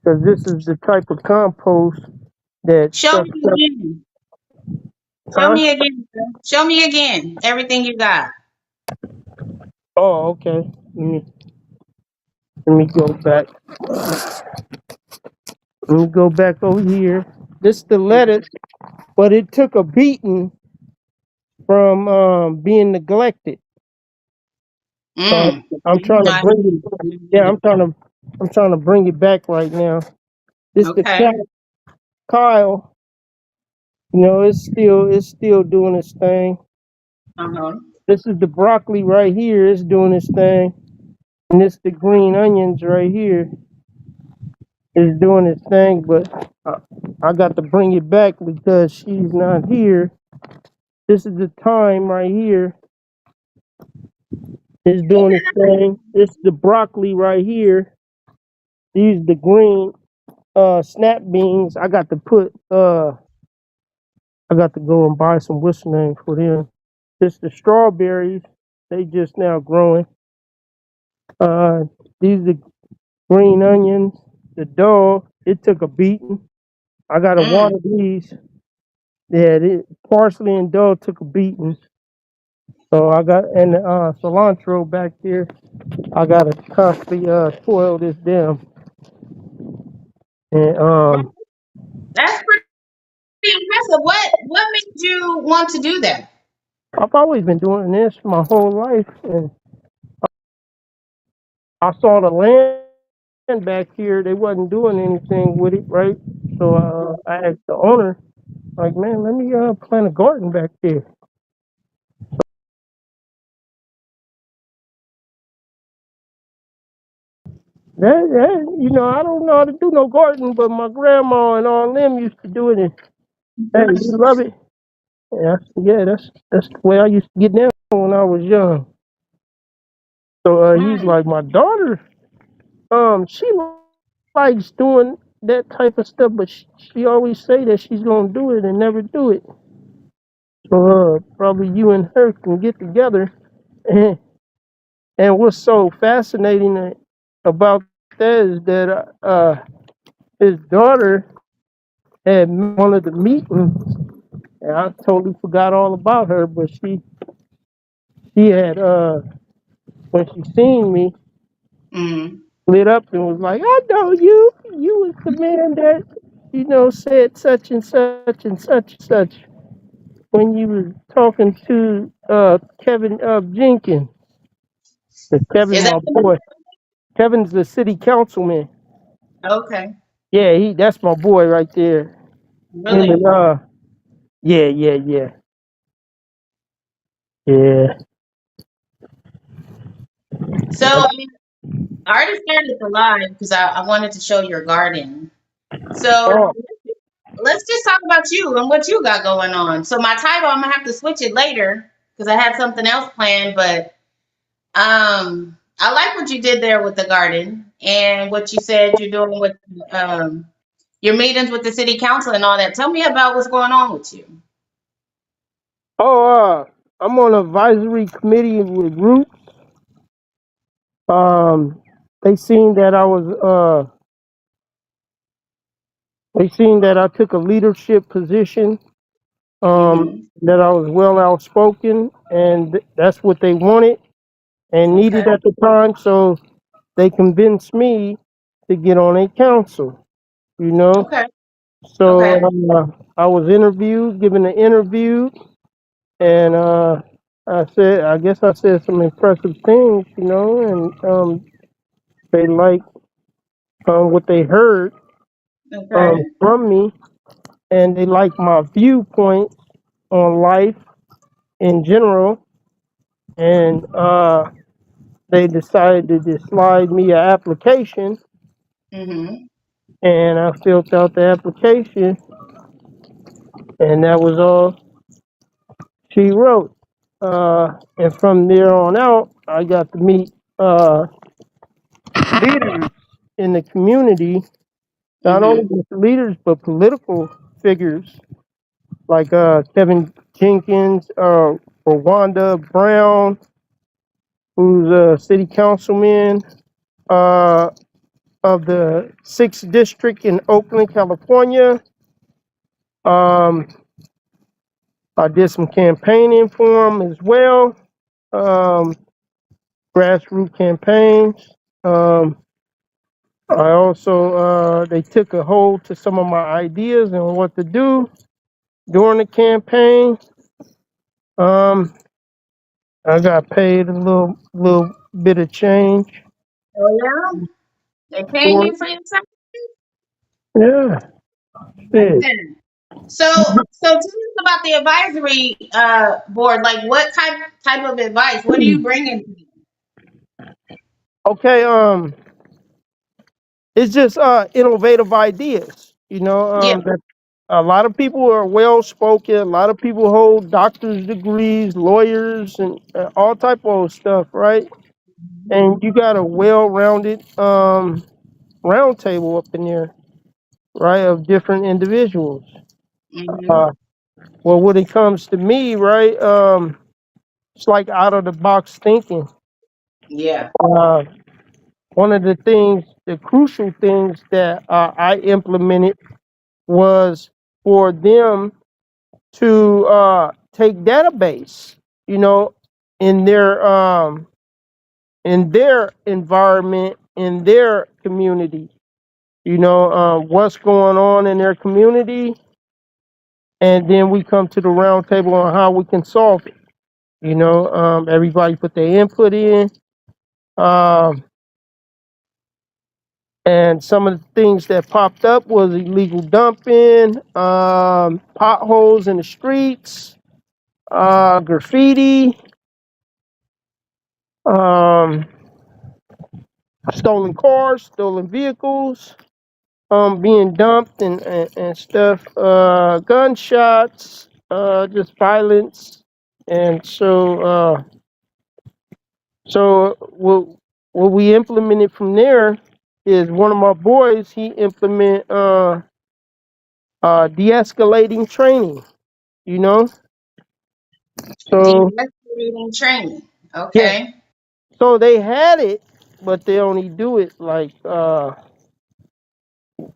because this is the type of compost that Show sucks me up. again. Show Huh? me again. Sir. Show me again everything you got. Oh, okay. Let me go back. Let me go back over here. This is the lettuce, but it took a beating from being neglected. So Mm. I'm trying to I bring it. Yeah, I'm trying to bring it back right now. This the Okay. cat Kyle. It's still doing its thing. Uh-huh. This is the broccoli right here. It's doing its thing, and this the green onions right here is doing its thing. But I got to bring it back because she's not here. This is the time right here. It's doing its thing. It's the broccoli right here. These the green snap beans. I got to go and buy some what's the name for them. It's the strawberries. They just now growing. Uh, these the green onions. The dog. It took a beating. I got to Mm. water these. Yeah, parsley and dog took a beating. So I got and cilantro back there. I gotta constantly toil this down. And That's pretty impressive. What made you want to do that? I've always been doing this my whole life, and I saw the land back here. They wasn't doing anything with it, right? So I asked the owner, like, man, let me plant a garden back there. I don't know how to do no garden, but my grandma and all them used to do it. And hey, you love it? Yeah, yeah, that's the way I used to get down when I was young. So he's Mm. like, my daughter, she likes doing that type of stuff, but she always say that she's gonna do it and never do it. So probably you and her can get together. And, and what's so fascinating about that is that his daughter had one of the meetings, and I totally forgot all about her, but she had when she seen me Mm. lit up and was like, I know you. You was the man that, said such and such and such and such when you was talking to Kevin Jenkins. 'Cause Kevin, Is that my boy. Kevin's the city councilman. okay? Yeah, that's my boy right there. Him Really? and yeah, yeah, yeah. Yeah. So I already started the live because I wanted to show your garden. So Oh, let's just talk about you and what you got going on. So my title, I'm gonna have to switch it later because I had something else planned, but I like what you did there with the garden and what you said you're doing with um your meetings with the city council and all that. Tell me about what's going on with you. oh, I'm on an advisory committee with Root. Um, they seen that I was they seen that I took a leadership position. Mm-hmm. That I was well outspoken, and that's what they wanted and needed Okay. at the time. So they convinced me to get on a council. You know, Okay. so Okay. I was interviewed, given an interview, and I guess I said some impressive things, and they liked what they heard Okay. from me, and they liked my viewpoint on life in general, and they decided to just slide me an application, Mm-hmm. and I filled out the application, and that was all she wrote. And from there on out, I got to meet leaders in the community, not only Mm-hmm. just leaders, but political figures like Kevin Jenkins, Rwanda Brown, who's a city councilman, uh, of the 6th District in Oakland, California. Um, I did some campaigning for him as well, um, grassroots campaigns. Um, I also, they took a hold to some of my ideas and what to do during the campaign. Um, I got paid a little bit of change Oh yeah, they paying for it. you for your service. Yeah, shit. Listen. So tell us about the advisory board. Like, what type of advice? What are you bringing to them? Okay, it's just innovative ideas. Yeah. That a lot of people are well spoken. A lot of people hold doctor's degrees, lawyers, and all type of stuff, right? And you got a well-rounded round table up in there, right, of different individuals. Hmm. Uh, well, when it comes to me, right, it's like out of the box thinking. Yeah. Uh, One of the things, the crucial things that I implemented was for them to take database, you know, in their environment, in their community, what's going on in their community, and then we come to the round table on how we can solve it. Everybody put their input in, um, and some of the things that popped up was illegal dumping, potholes in the streets, graffiti, um, stolen cars, stolen vehicles, being dumped and stuff, gunshots, just violence. And so what we implemented from there is one of my boys, he implement de-escalating training, you know? So De-escalating training. yeah, Okay. so they had it, but they only do it like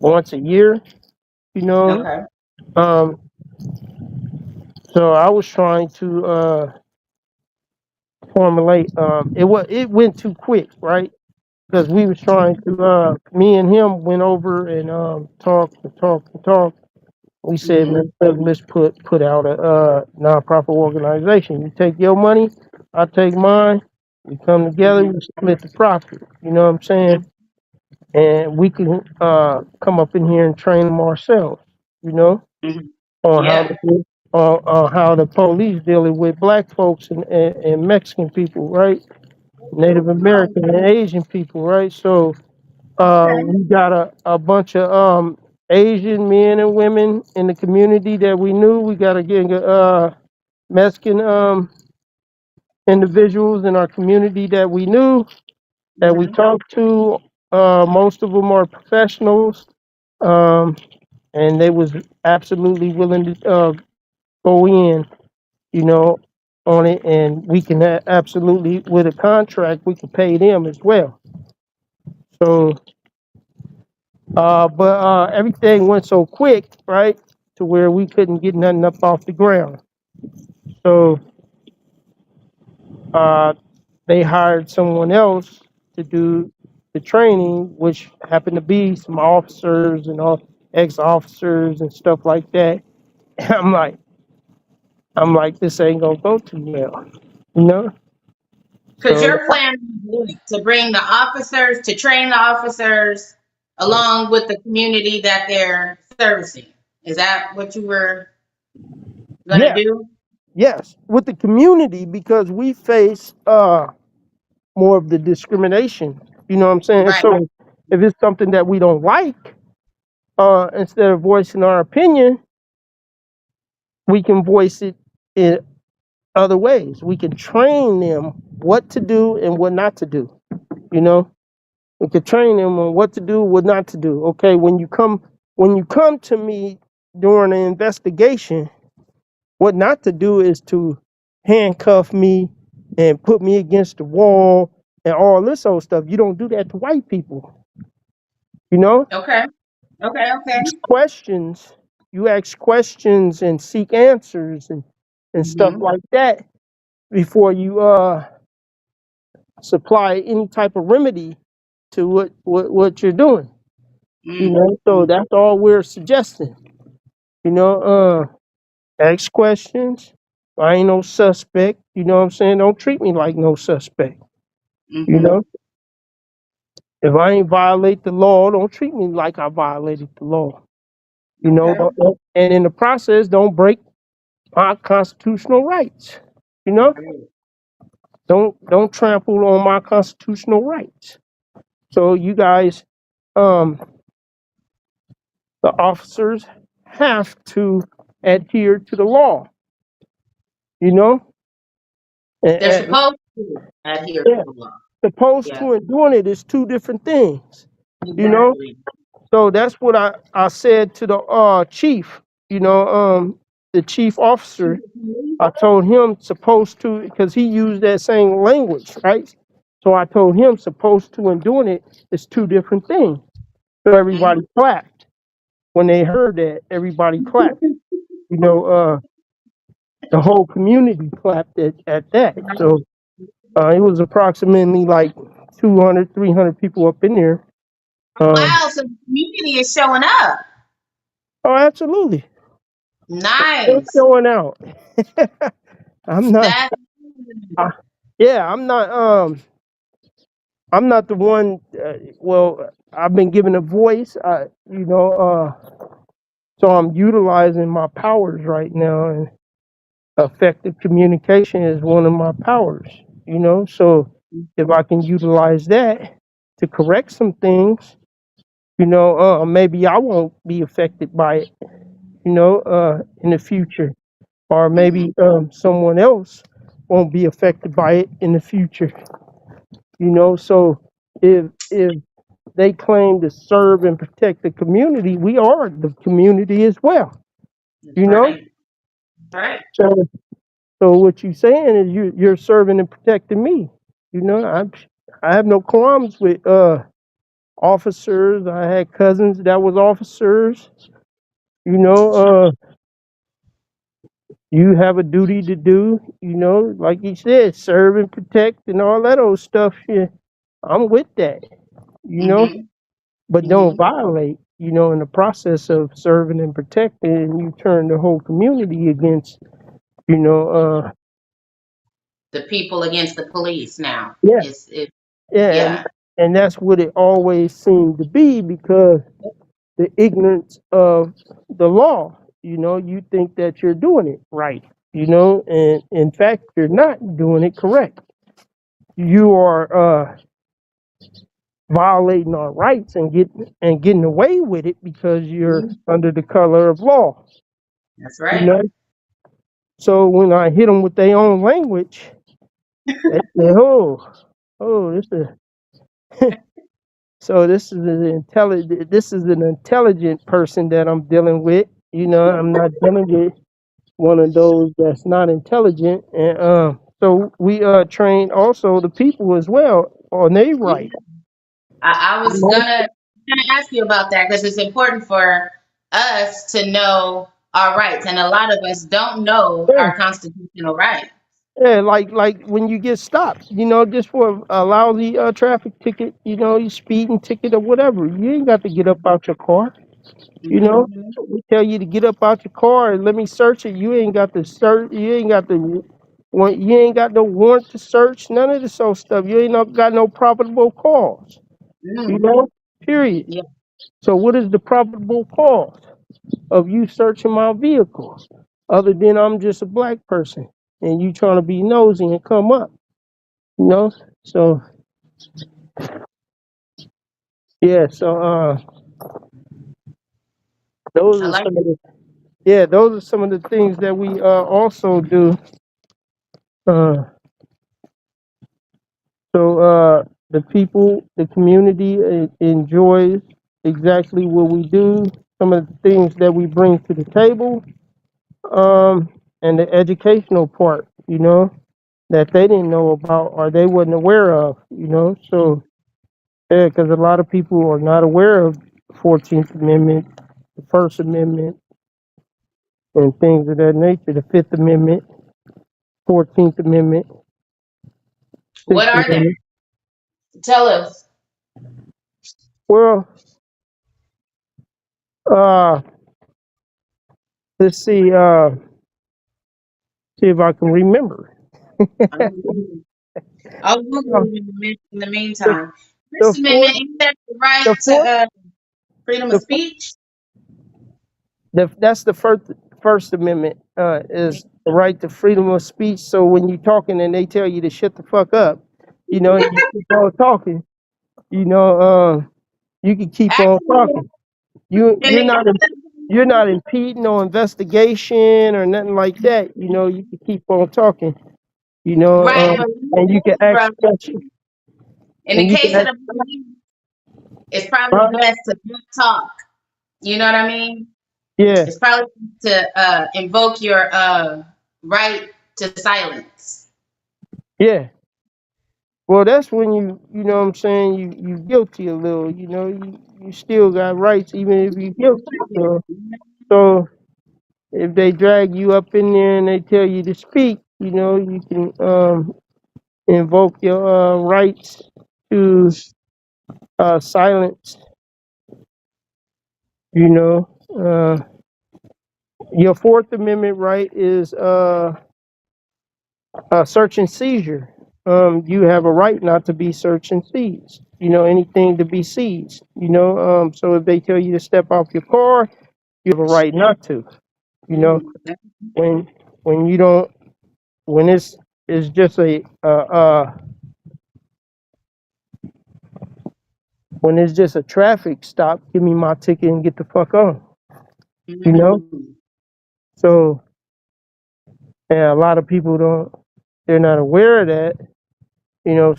once a year, you know. Okay. Um, so I was trying to formulate. It went too quick, right? Because we was trying to. Me and him went over and talked and talked and talked. We said, Hmm. man, let's put out a nonprofit organization. You take your money, I take mine. We come together, we Hmm. split the profit. You know what I'm saying? And we can come up in here and train them ourselves. You know, Hmm. on how Yeah. to on how the police dealing with black folks and Mexican people, right? Native Oh, American and Asian people, right? So okay. we got a bunch of Asian men and women in the community that we knew. We got a gang of Mexican individuals in our community that we knew, that we Hmm. talked to. Most of them are professionals, um, and they was absolutely willing to go in, you know, on it, and we can absolutely, with a contract, we can pay them as well. So, but everything went so quick, right, to where we couldn't get nothing up off the ground. So uh, they hired someone else to do the training, which happened to be some officers and all ex-officers and stuff like that. I'm like, this ain't gonna go too well, you know. Because So your plan was to bring the officers, to train the officers along with the community that they're servicing. Is that what you were going to yeah, do? yes, with the community because we face more of the discrimination. You know what I'm saying? Right. So if it's something that we don't like, instead of voicing our opinion, we can voice it in other ways. We can train them what to do and what not to do. You know, we could train them on what to do, what not to do. Okay, when you come to me during an investigation, what not to do is to handcuff me and put me against the wall and all this old stuff. You don't do that to white people. You know, Okay. Okay. Okay. questions. You ask questions and seek answers and stuff Mhm. like that before you supply any type of remedy to what you're doing. You Mm. know, so Mm. that's all we're suggesting. You know, ask questions. I ain't no suspect. You know what I'm saying? Don't treat me like no suspect. You Mhm. know, if I ain't violate the law, don't treat me like I violated the law. You know, Okay. and in the process, don't break my constitutional rights. You know, Right. don't trample on my constitutional rights. So you guys, um, the officers have to adhere to the law. You know, They're and, supposed to adhere to yeah, the law. supposed Yeah. to and doing it is two different things. You know, Exactly. so that's what I said to the chief. You know, the chief officer. I told him supposed to because he used that same language, right? So I told him supposed to and doing it is two different things. So Mhm. everybody clapped when they heard that. Everybody clapped. You know, the whole community clapped at that. So it was approximately like 200, 300 people up in there. Um, Wow. So the community is showing up. oh, absolutely. They're Nice. showing out. I'm not. That's I, yeah, I'm not the one. Well, I've been given a voice. So I'm utilizing my powers right now, and effective communication is one of my powers. You know, so if I can utilize that to correct some things, maybe I won't be affected by it. In the future, or maybe someone else won't be affected by it in the future. So if they claim to serve and protect the community, we are the community as well. You know, right. Right. so what you're saying is you're serving and protecting me. I have no qualms with officers. I had cousins that was officers. You know, you have a duty to do. Like you said, serve and protect and all that old stuff. Yeah, I'm with that. You know, Mhm. but don't Mhm. violate. In the process of serving and protecting, you turn the whole community against. You know, The people against the police now. yeah, It's it. yeah, Yeah. and that's what it always seemed to be because the ignorance of the law. You think that you're doing it right. And in fact, you're not doing it correct. You are violating our rights and getting away with it because you're Mhm. under the color of law. That's You right. know. So when I hit them with their own language, they say, oh, this is so this is an intelligent. This is an intelligent person that I'm dealing with. I'm not dealing with one of those that's not intelligent. And so we train also the people as well on their right. I You was know? gonna ask you about that because it's important for us to know our rights, and a lot of us don't know Yeah, our constitutional rights. yeah, like when you get stopped, just for a lousy traffic ticket, you speeding ticket or whatever, you ain't got to get up out your car. Mhm. We tell you to get up out your car and let me search it. You ain't got to search. You ain't got the want. You ain't got no warrant to search. None of this old stuff. You ain't got no probable cause. You Mm. know. Period. Yeah, So what is the probable cause of you searching my vehicle, other than I'm just a black person and you trying to be nosy and come up? You know. So yeah. So I those are like some of the those are some of the things that we also do. Uh, the people, the community enjoys exactly what we do. Some of the things that we bring to the table, and the educational part, that they didn't know about or they wasn't aware of. So Yeah, because a lot of people are not aware of the 14th Amendment, the First Amendment, and things of that nature. The Fifth Amendment, 14th Amendment, What Sixth are they? Amendment. Tell us. Well, uh, let's see. See if I can remember. I'll Google Uh, it in the the meantime. the First fourth, Amendment, is that the right the to fourth, freedom of the speech? that's the First Amendment. Is the right to freedom of speech. So when you're talking and they tell you to shut the fuck up, and you keep on talking, you know, you can keep on Actually, talking. You in the you're not impeding or investigation or nothing like that. You can keep on talking. right, but And you can ask brother, questions. in the And you can case of ask, the police, it's probably huh? best to not talk. You know what I mean? Yeah, It's probably to invoke your right to silence. yeah. Well, that's when you know what I'm saying, you guilty a little. You still got rights even if you're guilty. So if they drag you up in there and they tell you to speak, you can invoke your rights to silence. You know, your Fourth Amendment right is search and seizure. You have a right not to be searched and seized. Anything to be seized. So if they tell you to step off your car, you have a right not to. You know, when when you don't, when it's just when it's just a traffic stop, give me my ticket and get the fuck on. You know, Mm. so and a lot of people don't. They're not aware of that.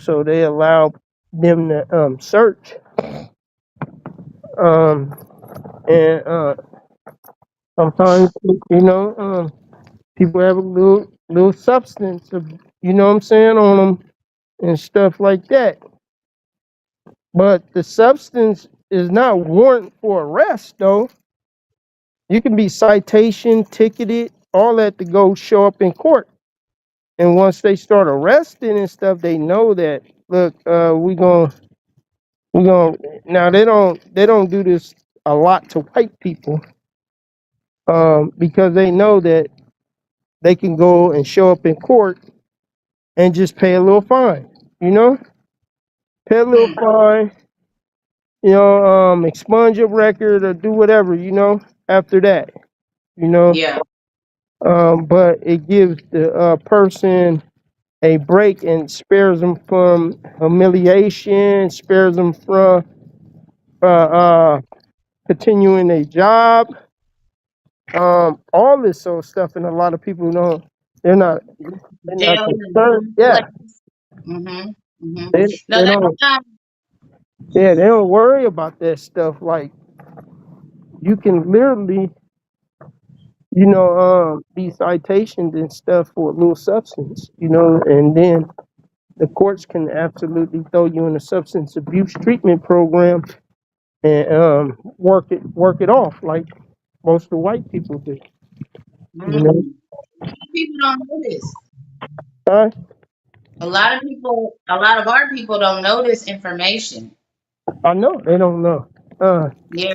So they allow them to search. Um, and sometimes, people have a little substance of, what I'm saying, on them and stuff like that. But the substance is not warrant for arrest, though. You can be citation, ticketed, all that to go show up in court. And once they start arresting and stuff, they know that, look, we going now they don't do this a lot to white people, because they know that they can go and show up in court and just pay a little fine, you know, pay a little Mm. fine, expunge your record or do whatever, after that, you know. Yeah. But it gives the person a break and spares them from humiliation, spares them from continuing a job, all this sort of stuff, and a lot of people don't. They're not. They're not Jail in concerned. one Yeah, place. Mm-hmm. Mm-hmm. they No, they don't. Yeah, they don't worry about that stuff. Like you can literally, be citations and stuff for a little substance, and then the courts can absolutely throw you in a substance abuse treatment program and work it off like most of the white people do. You know, mm, people don't know this. uh, A lot of our people don't know this information. I know they don't know, Yeah.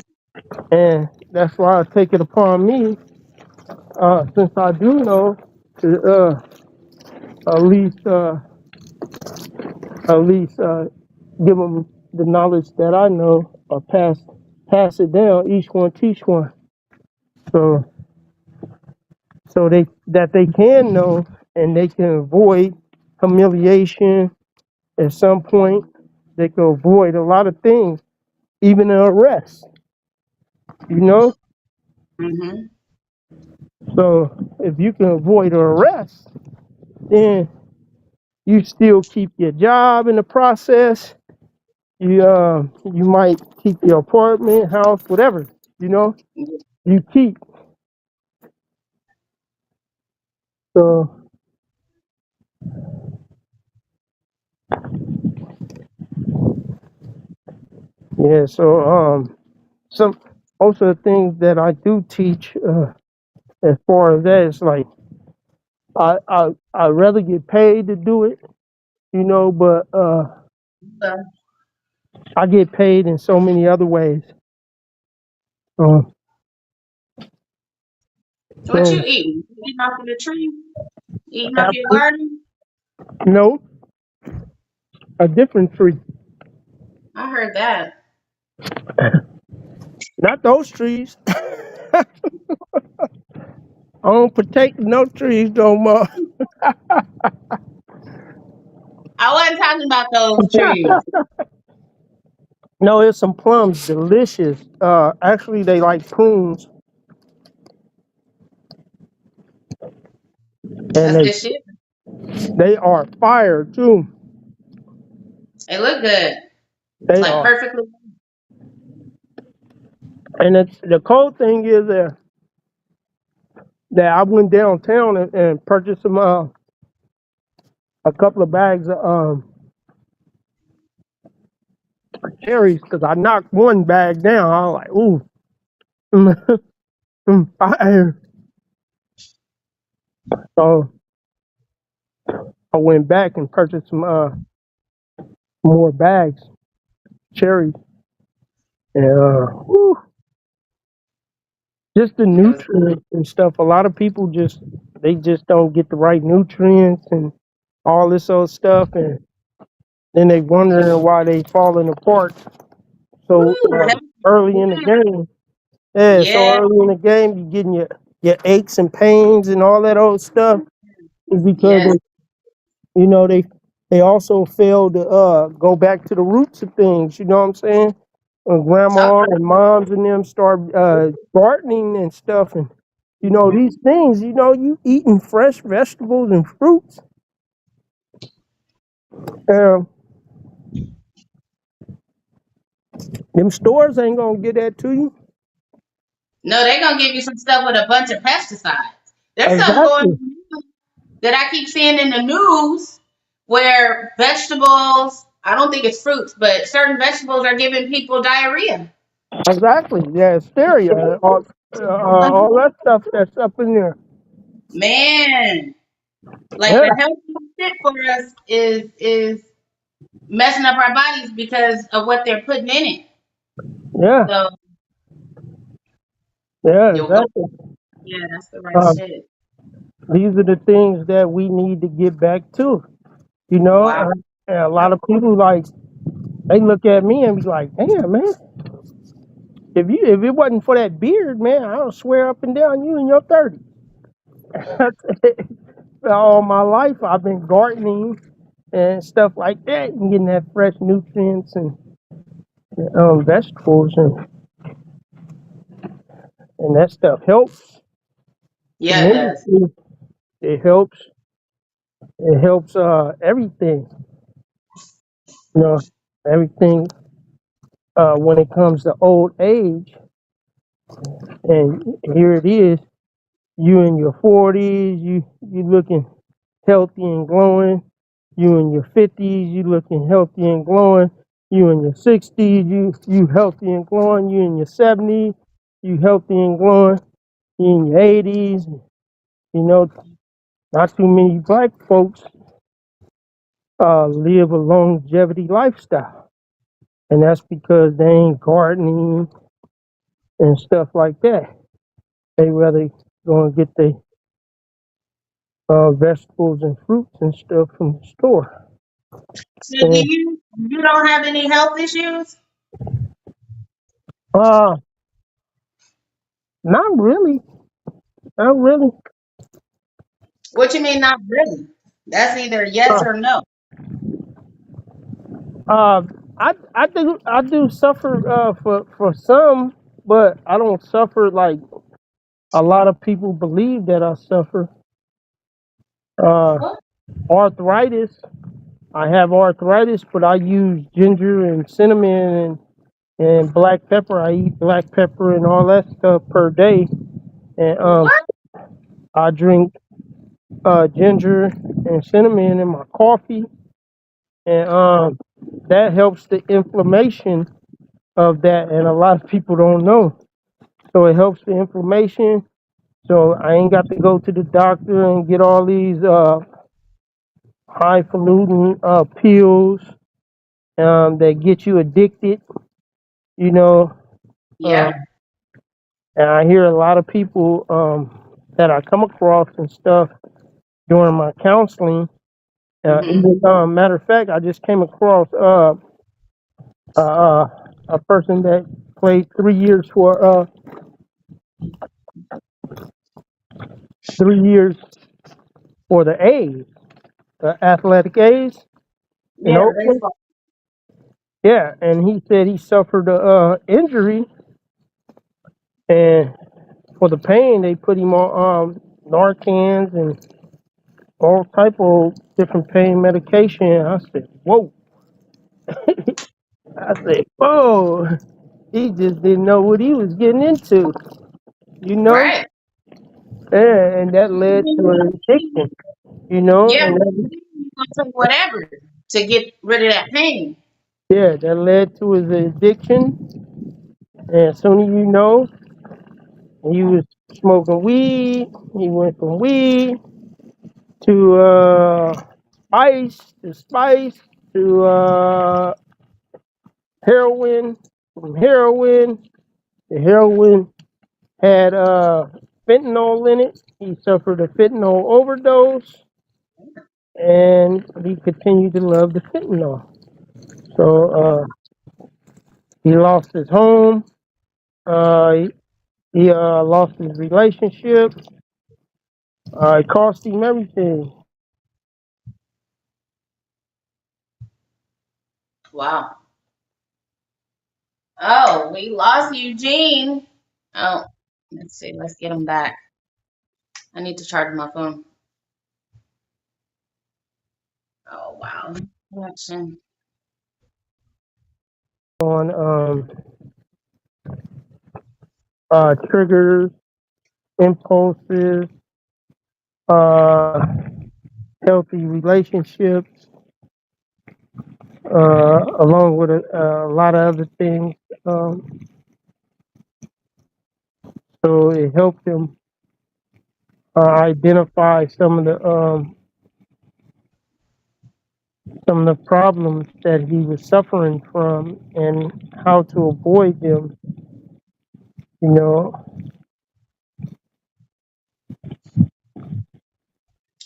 and that's why I take it upon me, since I do know, to at least uh, give them the knowledge that I know, or pass it down. Each one teach one, so they can know and they can avoid humiliation at some point. They can avoid a lot of things, even an arrest. You know, Mm-hmm. so if you can avoid an arrest, then you still keep your job in the process. You might keep your apartment, house, whatever. You know, you keep. So Yeah. So some most of the things that I do teach, as far as that, is like I rather get paid to do it, but So, I get paid in so many other ways. Uh, what you so eating? You eating off of the tree? Eating off your after, garden? no, a different tree, I heard that. not those trees. I don't partake in no trees no more. I wasn't talking about those trees. No, it's some plums, delicious. Actually, they like prunes, and That's they good shit. they are fire too. They look good. They Like are. perfectly. And the cold thing is that I went downtown and purchased a couple of bags of cherries because I knocked one bag down. I was like, ooh. Fire. So I went back and purchased some more bags, cherries, and whew, just the It was nutrients and stuff. A lot of people just don't get the right nutrients and all this old stuff, and then they wondering why they falling apart so woo, healthy. early in the Yeah. game. Yeah, so Yeah. early in the game, you getting your aches and pains and all that old stuff is because Yes. they also fail to go back to the roots of things. You know what I'm saying? When Talk grandma and moms and them start gardening and stuff, and these things. You eating fresh vegetables and fruits. Um, them stores ain't gonna get that to you. No, they're gonna give you some stuff with a bunch of pesticides. There's something going Exactly, on that I keep seeing in the news where vegetables, I don't think it's fruits, but certain vegetables are giving people diarrhea. exactly. Yeah, hysteria, all that stuff that's up in there. Man, like Yeah, the healthy shit for us is messing up our bodies because of what they're putting in it. yeah, So yeah, you'll go, exactly. yeah, that's the right Um, shit. these are the things that we need to get back to. Wow. And a lot of people like they look at me and be like, "Damn, man, if it wasn't for that beard, man, I'll swear up and down you in your 30s." All my life, I've been gardening and stuff like that, and getting that fresh nutrients and vegetables, and that stuff helps Yeah, it does. tremendously. It helps. It helps everything. You know, everything when it comes to old age. And here it is. You in your 40s, you looking healthy and glowing. You in your 50s, you looking healthy and glowing. You in your 60s, you healthy and glowing. You in your 70s, you healthy and glowing. You in your 80s, you know, not too many black folks live a longevity lifestyle, and that's because they ain't gardening and stuff like that. They rather go and get their vegetables and fruits and stuff from the store. So do And you don't have any health issues? uh, not really, not really. What you mean not really? That's either yes Uh, or no. uh, I do suffer for some, but I don't suffer like a lot of people believe that I suffer. Uh, What? arthritis. I have arthritis, but I use ginger and cinnamon and black pepper. I eat black pepper and all that stuff per day, and What? I drink ginger and cinnamon in my coffee, and that helps the inflammation of that, and a lot of people don't know. So it helps the inflammation. So I ain't got to go to the doctor and get all these highfalutin pills that get you addicted. You know, Yep. um, and I hear a lot of people that I come across and stuff during my counseling. Hmm. Even, matter of fact, I just came across a person that played 3 years for 3 years for the A's, the athletic A's in Yeah, the Oakland. baseball. Yeah, and he said he suffered a injury, and for the pain, they put him on Narcans and all type of different pain medication. I said, "Whoa!" I said, "Whoa!" He just didn't know what he was getting into, you know. Right. And that led to an addiction, Yeah, and you're gonna take whatever to get rid of that pain. yeah, that led to his addiction. And soon as you know, he was smoking weed. He went from weed to spice to heroin. From heroin, the heroin had fentanyl in it. He suffered a fentanyl overdose, and he continued to love the fentanyl. So he lost his home. He lost his relationship. It cost him everything. Wow. Oh, we lost Eugene. Oh, let's see. Let's get him back. I need to charge my phone. Oh, wow. Connection. On triggers, impulses, uh, healthy relationships, along with a lot of other things. Um, so it helped him identify some of the problems that he was suffering from and how to avoid them. You know,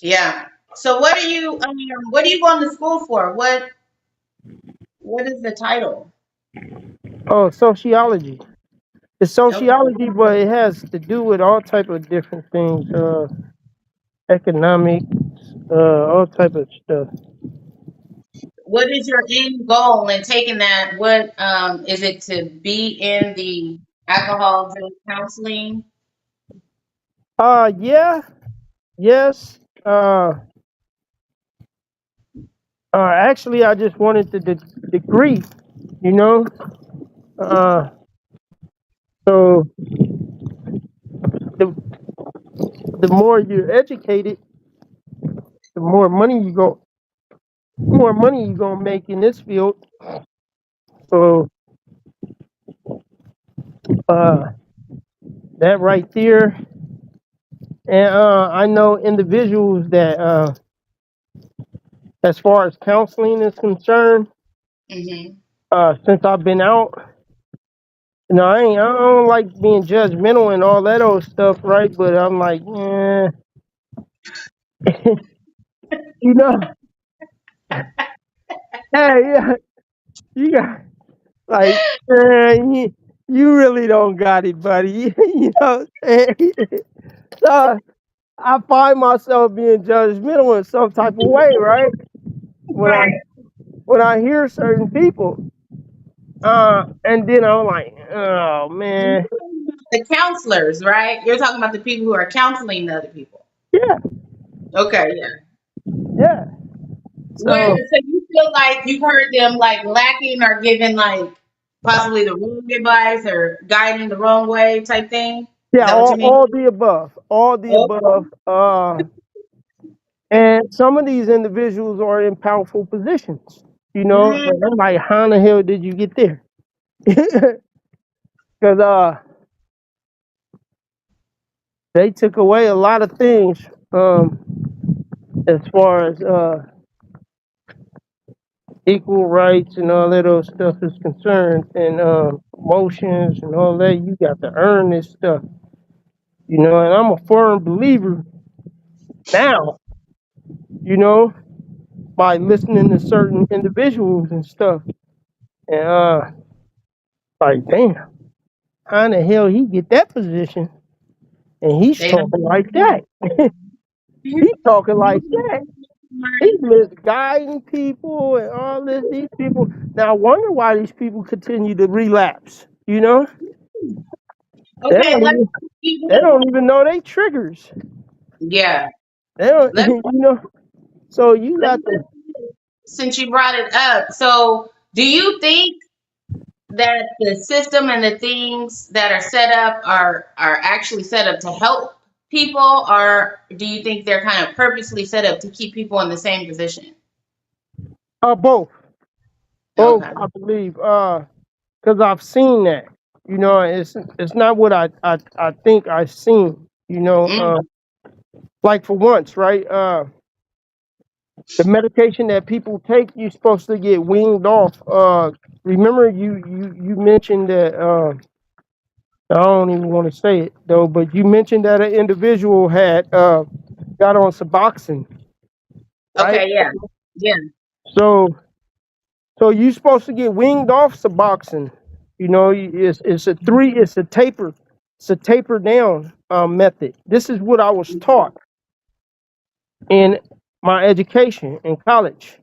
Yeah. So what are you going to school for? What is the title? oh, sociology. It's Okay. sociology, but it has to do with all type of different things, economics, all type of stuff. What is your end goal in taking that? What is it to be in the alcohol drug counseling? Yeah, yes. Actually, I just wanted the degree, you know. Uh, so the the more you're educated, the more money you gonna make in this field. So uh, that right there, and I know individuals that, as far as counseling is concerned, Hmm. since I've been out, I don't like being judgmental and all that old stuff, right? But I'm like, you know, hey, yeah, you got like, you really don't got it, buddy. You know, so I find myself being judgmental in some type of way, right? When I Right. when I hear certain people, and then I'm like, oh man, The counselors, right? You're talking about the people who are counseling the other people. yeah, Okay, yeah. yeah. What? So So you feel like you've heard them like lacking or giving like possibly the wrong advice or guiding the wrong way type thing? Is yeah, that what you mean? all the above, all the Okay. above. And some of these individuals are in powerful positions, but Mm, I'm like, how in the hell did you get there? because they took away a lot of things as far as equal rights and all that those stuff is concerned, and motions and all that. You got to earn this stuff, you know. And I'm a firm believer now, you know, by listening to certain individuals and stuff, and like, damn, how in the hell he get that position? And he's They don't. talking like that. He's talking like that. He was guiding people and all this. These people. Now I wonder why these people continue to relapse. You know, they Okay, don't let even, they me. don't even know they triggers. Yeah, They don't, let me. you know. So you Let me got to. since you brought it up. So, do you think that the system and the things that are set up are actually set up to help people, or do you think they're kind of purposely set up to keep people in the same position? Both, both. Okay. I believe. Because I've seen that. You know, it's not what I think I've seen. You know, Mm, like for once, right? The medication that people take, you're supposed to get weaned off. Remember you mentioned that. I don't even want to say it though, but you mentioned that an individual had got on Suboxone, right? okay. Yeah. Yeah. So so you're supposed to get weaned off Suboxone. You know, it's a taper, it's a taper down method. This is what I was taught in my education in college.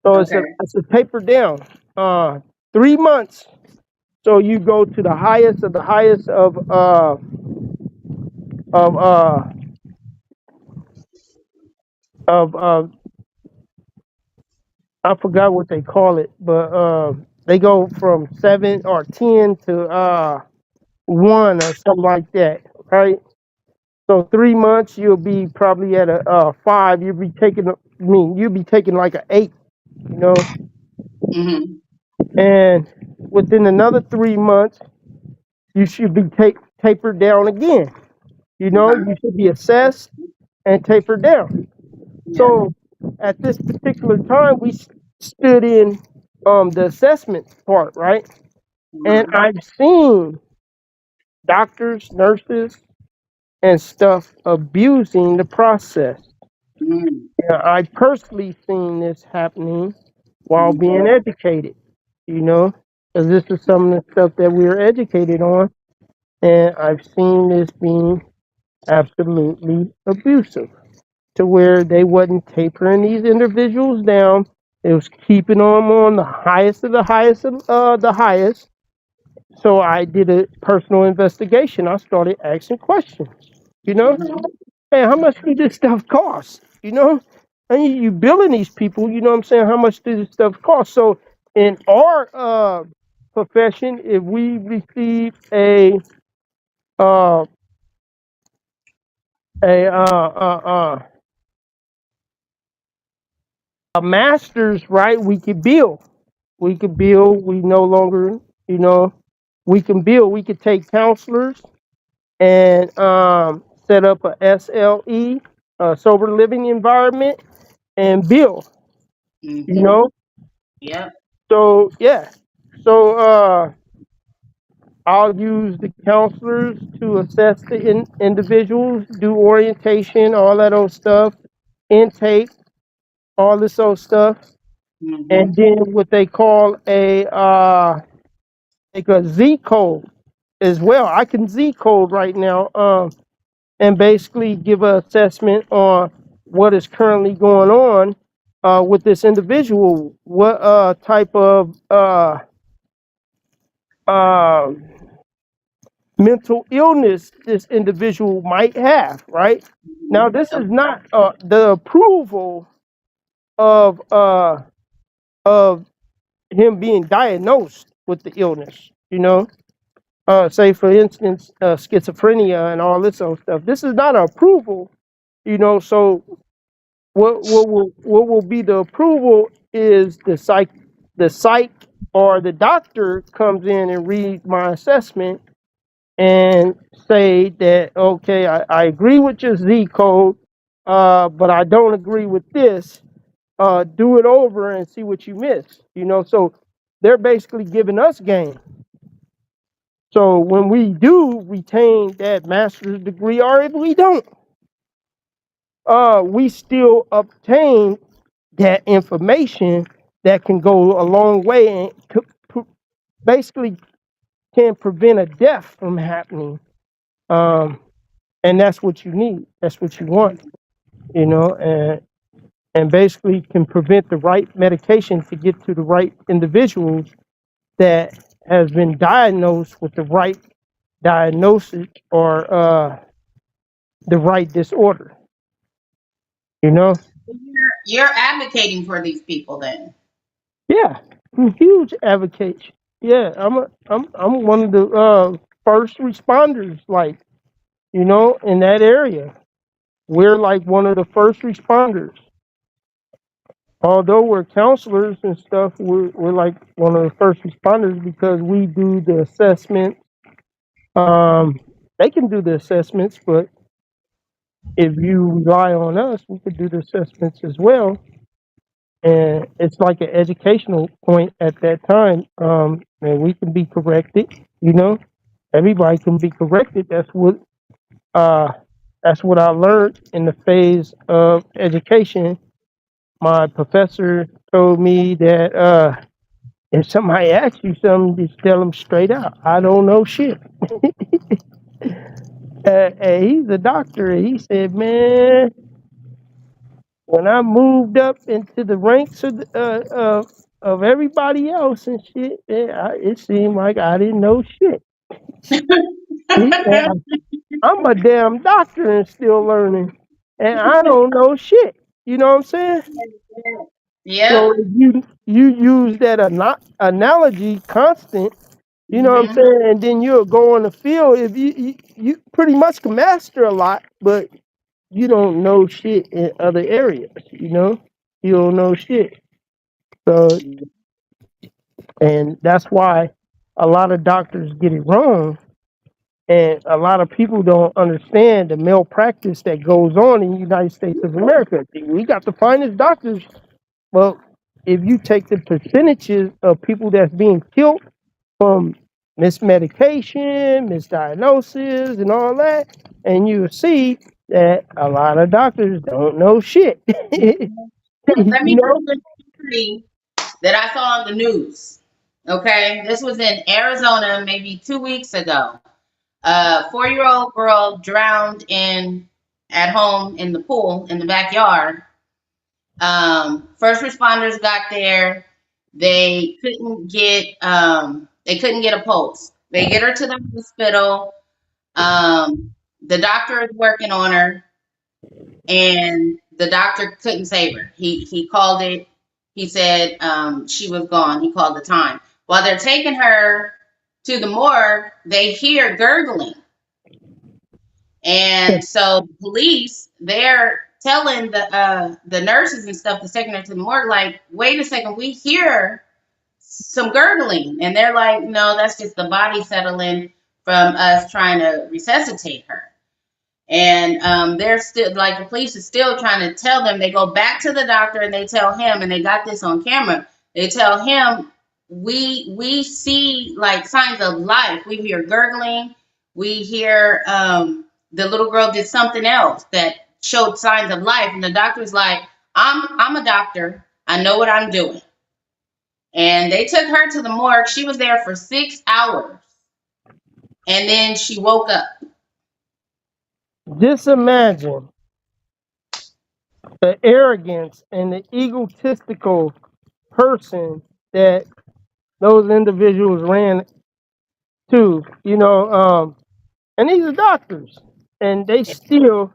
So Okay. it's a taper down. 3 months. So you go to the highest of the highest of uh of I forgot what they call it, but they go from 7 or 10 to 1 or something like that, right? So 3 months you'll be probably at a 5. You'll be taking like an 8, you know, Hmm. and within another 3 months you should be tapered down again. You know, Okay. you should be assessed and tapered down. Yeah. So at this particular time, we stood in the assessment part, right? And Hmm. I've seen doctors, nurses, and stuff abusing the process. Hmm. And I personally seen this happening while Hmm. being educated, you know, because this is some of the stuff that we are educated on. And I've seen this being absolutely abusive, to where they wasn't tapering these individuals down. It was keeping them on the highest of the highest of the highest. So I did a personal investigation. I started asking questions. You know, Hmm. hey, how much do this stuff cost? You know, and you billing these people. You know what I'm saying? How much does this stuff cost? So in our profession, if we receive uh, a a master's, right, we could bill. We could build. We no longer, you know, we can build. We could take counselors and set up a SLE, a sober living environment, and build. You Hmm. know, Yep. so yeah, so I'll use the counselors to assess the individuals, do orientation, all that old stuff, intake, all this old stuff, and Hmm. then what they call like a Z code as well. I can Z code right now, and basically give an assessment on what is currently going on with this individual. What type of uh, mental illness this individual might have. Right now, Hmm. this is not the approval of of him being diagnosed with the illness. You know, say for instance, schizophrenia and all this other stuff. This is not an approval, you know. So what will be the approval is the psych. or the doctor comes in and reads my assessment and say that, okay, I agree with your Z code, but I don't agree with this. Do it over and see what you miss. So they're basically giving us game. So when we do retain that master's degree, or if we don't, we still obtain that information that can go a long way and basically can prevent a death from happening. Um, and that's what you need. That's what you want, and basically can prevent the right medication to get to the right individuals that has been diagnosed with the right diagnosis or the right disorder. You know, You're advocating for these people then. yeah, I'm a huge advocate. Yeah, I'm one of the first responders, like in that area. We're like one of the first responders. Although we're counselors and stuff, we're like one of the first responders because we do the assessment. Um, they can do the assessments, but if you rely on us, we could do the assessments as well. And it's like an educational point at that time. And we can be corrected. Everybody can be corrected. Uh, that's what I learned in the phase of education. My professor told me that if somebody asks you something, just tell them straight out. I don't know shit. And he's a doctor. And he said, man, when I moved up into the ranks of everybody else and shit, it seemed like I didn't know shit. He said, I'm a damn doctor and still learning, and I don't know shit. You know what I'm saying? Yep. So if you use that analogy constant, you know what I'm Hmm. saying, and then you'll go on the field. If you pretty much can master a lot, but you don't know shit in other areas. You don't know shit. So, and that's why a lot of doctors get it wrong, and a lot of people don't understand the malpractice that goes on in the United States of America. We got the finest doctors. Well, if you take the percentages of people that's being killed from mismedication, misdiagnosis, and all that, and you see that a lot of doctors don't know shit. Let me you tell you a story that I saw on the news. Okay, this was in Arizona maybe 2 weeks ago. A 4-year-old girl drowned in at home in the pool in the backyard. First responders got there. They couldn't get a pulse. They get her to the hospital. The doctor is working on her, and the doctor couldn't save her. He called it. He said she was gone. He called the time. While they're taking her to the morgue, they hear gurgling. And so the police, they're telling the nurses and stuff that's taking her to the morgue, like, wait a second, we hear some gurgling. And they're like, no, that's just the body settling from us trying to resuscitate her. And they're still like the police is still trying to tell them. They go back to the doctor and they tell him, and they got this on camera. They tell him, we see like signs of life. We hear gurgling. We hear the little girl did something else that showed signs of life. And the doctor's like, I'm a doctor. I know what I'm doing. And they took her to the morgue. She was there for 6 hours, and then she woke up. Just imagine the arrogance and the egotistical person that those individuals ran to. And these are doctors, and they still,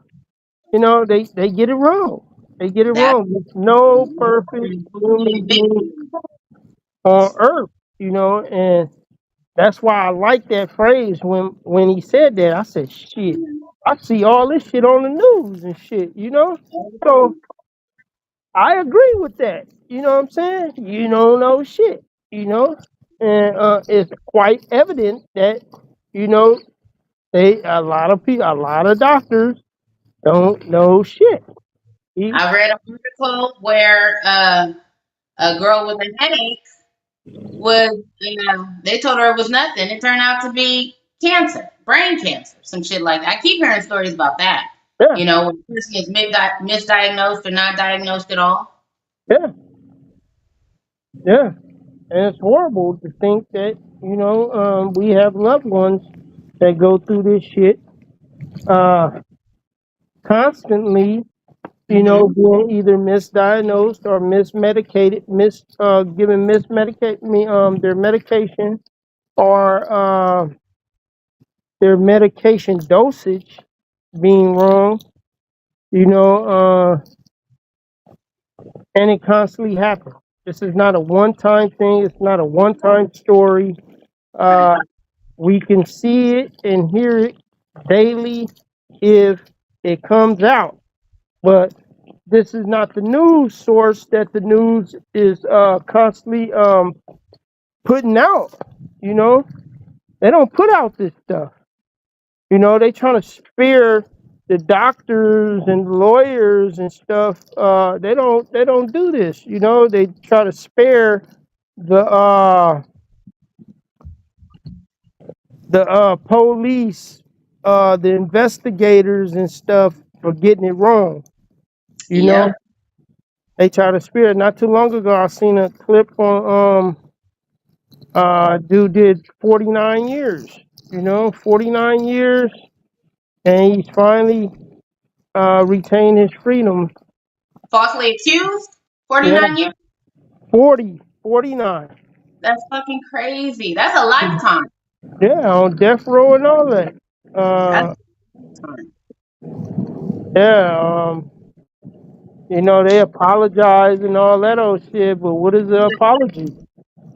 they get it wrong. They get it That's wrong. There's no perfect human being on earth, and that's why I like that phrase when he said that. I said, shit, I see all this shit on the news and shit. So I agree with that. You know what I'm saying? You don't know shit. you know, and it's quite evident that you know they a lot of people, a lot of doctors don't know shit. E- I read an article where a girl with a headache was, they told her it was nothing. It turned out to be cancer, brain cancer, some shit like that. I keep hearing stories about that. Yeah, You know, when a person is misdiagnosed or not diagnosed at all. yeah, yeah, and it's horrible to think that we have loved ones that go through this shit uh, constantly. Hmm. Being either misdiagnosed or mismedicated, given mismedicate me their medication or their medication dosage being wrong. You know, and it constantly happens. This is not a one-time thing. It's not a one-time story. Right. Uh, we can see it and hear it daily if it comes out. But this is not the news source that the news is constantly putting out. You know, they don't put out this stuff. They trying to spare the doctors and lawyers and stuff. They don't do this. They try to spare the uh the police, the investigators and stuff for getting it wrong. You know, Yep. they try to spare it. Not too long ago, I seen a clip on dude did 49 years. 49 years, and he's finally retained his freedom. Falsely accused. Yeah, 49 years. 49. That's fucking crazy. That's a lifetime. Yeah, on death row and all that. That's Uh, a lifetime. yeah, they apologize and all that old shit, but what is the apology?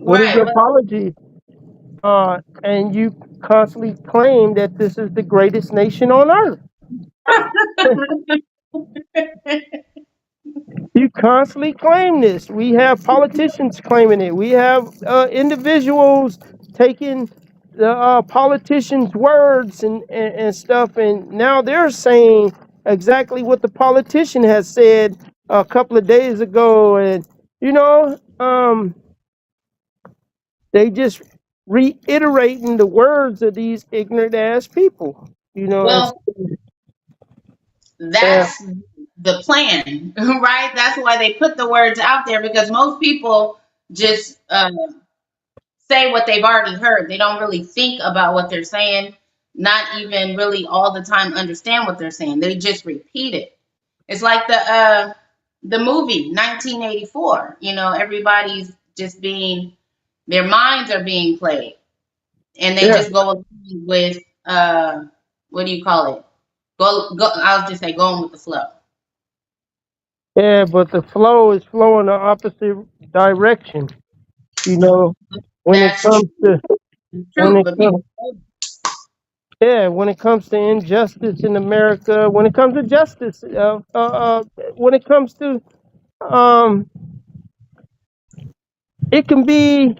What is the Right. apology? And you constantly claim that this is the greatest nation on earth. You constantly claim this. We have politicians claiming it. We have individuals taking the politicians' words and stuff, and now they're saying exactly what the politician has said a couple of days ago, and they just reiterating the words of these ignorant ass people. And Well, uh, that's the plan, right? That's why they put the words out there because most people just say what they've already heard. They don't really think about what they're saying, not even really all the time understand what they're saying. They just repeat it. It's like the movie 1984. Everybody's just being their minds are being played, and they yeah, just go along with what do you call it? Go. I'll just say going with the flow. yeah, but the flow is flowing the opposite direction. You know, when it That's comes to when true, it but people. comes yeah, when it comes to injustice in America, when it comes to justice, when it comes to um, it can be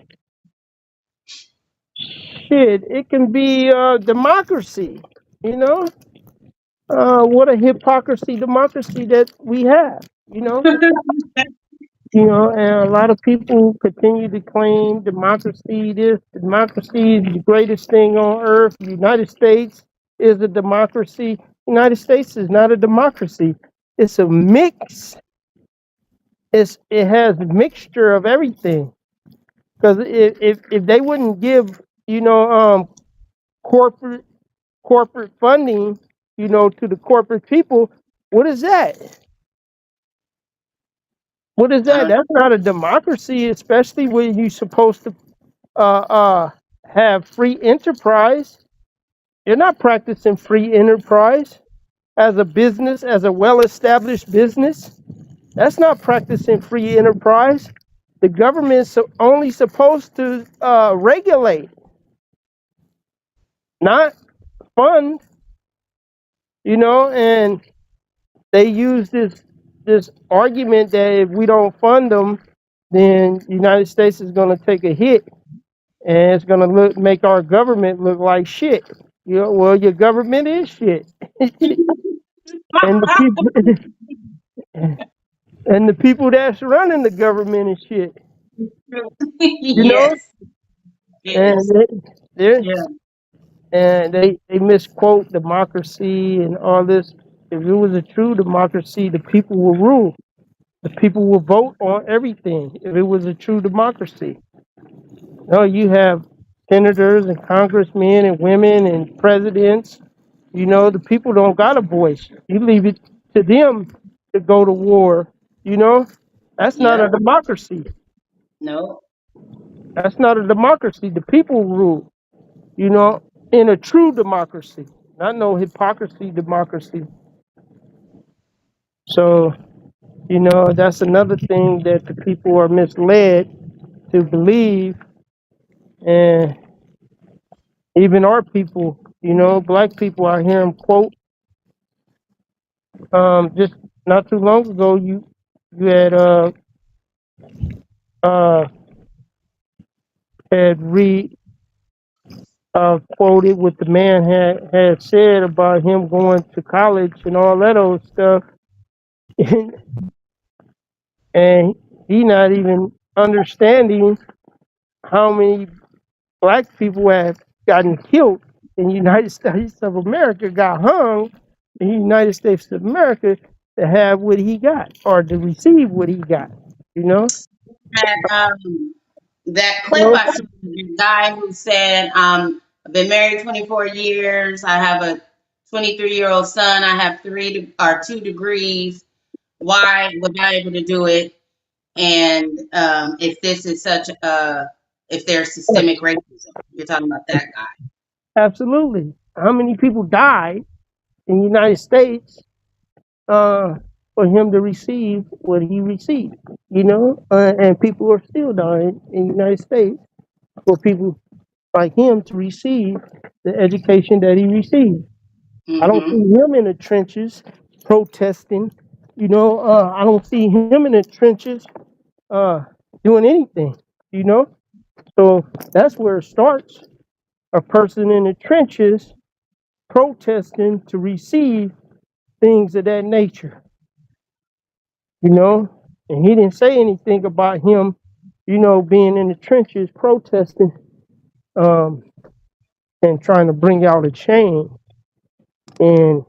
shit. It can be democracy. You know, what a hypocrisy democracy that we have. You know, and a lot of people continue to claim democracy. Democracy is the greatest thing on earth. The United States is a democracy. United States is not a democracy. It's a mix. It has a mixture of everything. Because if they wouldn't give corporate corporate funding to the corporate people, what is that? What is I that? don't. That's not a democracy, especially when you're supposed to uh, uh, have free enterprise. You're not practicing free enterprise as a business, as a well-established business. That's not practicing free enterprise. The government's only supposed to regulate, not fund. And they use this argument that if we don't fund them, then the United States is going to take a hit, and it's going to make our government look like shit. You know, well, your government is shit, and the people and the people that's running the government is shit. You know, Yes. and Yes. they Yeah. they misquote democracy and all this. If it was a true democracy, the people will rule. The people will vote on everything. If it was a true democracy, no, you have senators and congressmen and women and presidents. You know, the people don't got a voice. You leave it to them to go to war. You know, that's not a Yep. democracy. No. That's not a democracy. The people rule. You know, in a true democracy, not no hypocrisy democracy. So, you know, that's another thing that the people are misled to believe. And even our people, you know, black people, I hear them quote, just not too long ago, you uh, had quoted what the man had said about him going to college and all that old stuff. And he not even understanding how many black people have gotten killed in the United States of America, got hung in the United States of America to have what he got or to receive what he got. You know? That clip Well, I saw, the guy who said, I've been married 24 years. I have a 23-year-old son. I have 2 degrees. Why was I able to do it? And if this is if there's systemic racism, you're talking about that guy. absolutely. How many people died in the United States uh, for him to receive what he received? You know, and people are still dying in the United States for people like him to receive the education that he received. I don't see Mm-hmm. him in the trenches protesting. You know, I don't see him in the trenches uh, doing anything. You know, so that's where it starts. A person in the trenches protesting to receive things of that nature. You know, and he didn't say anything about him. You know, being in the trenches protesting um, and trying to bring out a change in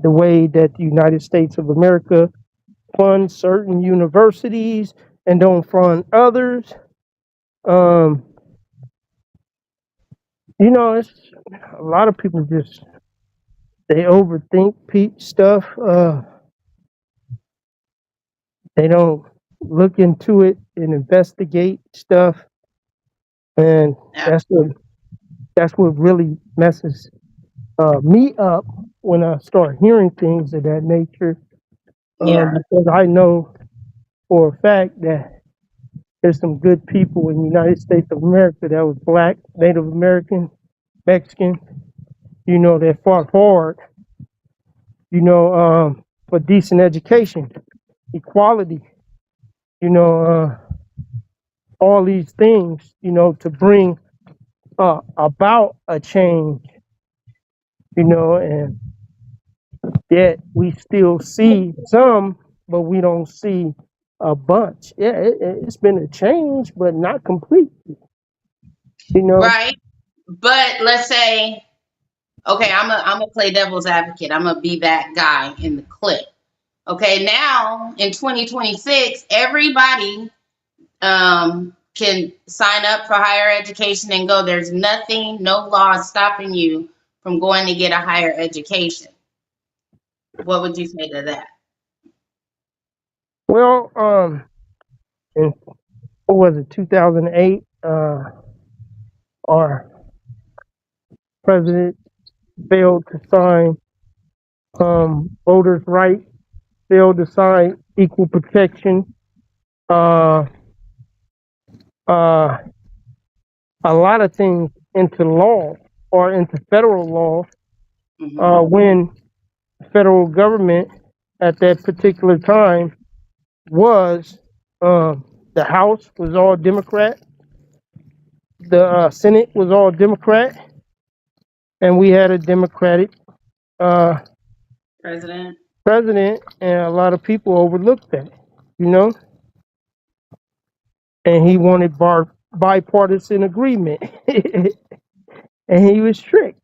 the way that the United States of America fund certain universities and don't fund others. Um, you know, it's a lot of people just they overthink stuff. They don't look into it and investigate stuff, and Yeah. that's what really messes me up when I start hearing things of that nature. Yeah. Because I know for a fact that there's some good people in the United States of America that was black, Native American, Mexican, you know, that fought hard, you know, for decent education, equality, you know, all these things, you know, to bring about a change, you know, and yet we still see some, but we don't see a bunch. Yeah, it's been a change, but not complete, you know. Right. But let's say, okay, I'm a play devil's advocate. I'm gonna be that guy in the clip. Okay, now in 2026, everybody can sign up for higher education and go. There's nothing, no law stopping you from going to get a higher education. What would you say to that? Well, in what was it, 2008? Our president failed to sign voters' rights, failed to sign equal protection. Uh, uh, a lot of things into law or into federal law Hmm. when the federal government at that particular time was The House was all Democrat. The Senate was all Democrat, and we had a Democratic uh, President. president, and a lot of people overlooked that, you know. And he wanted bipartisan agreement, and he was strict.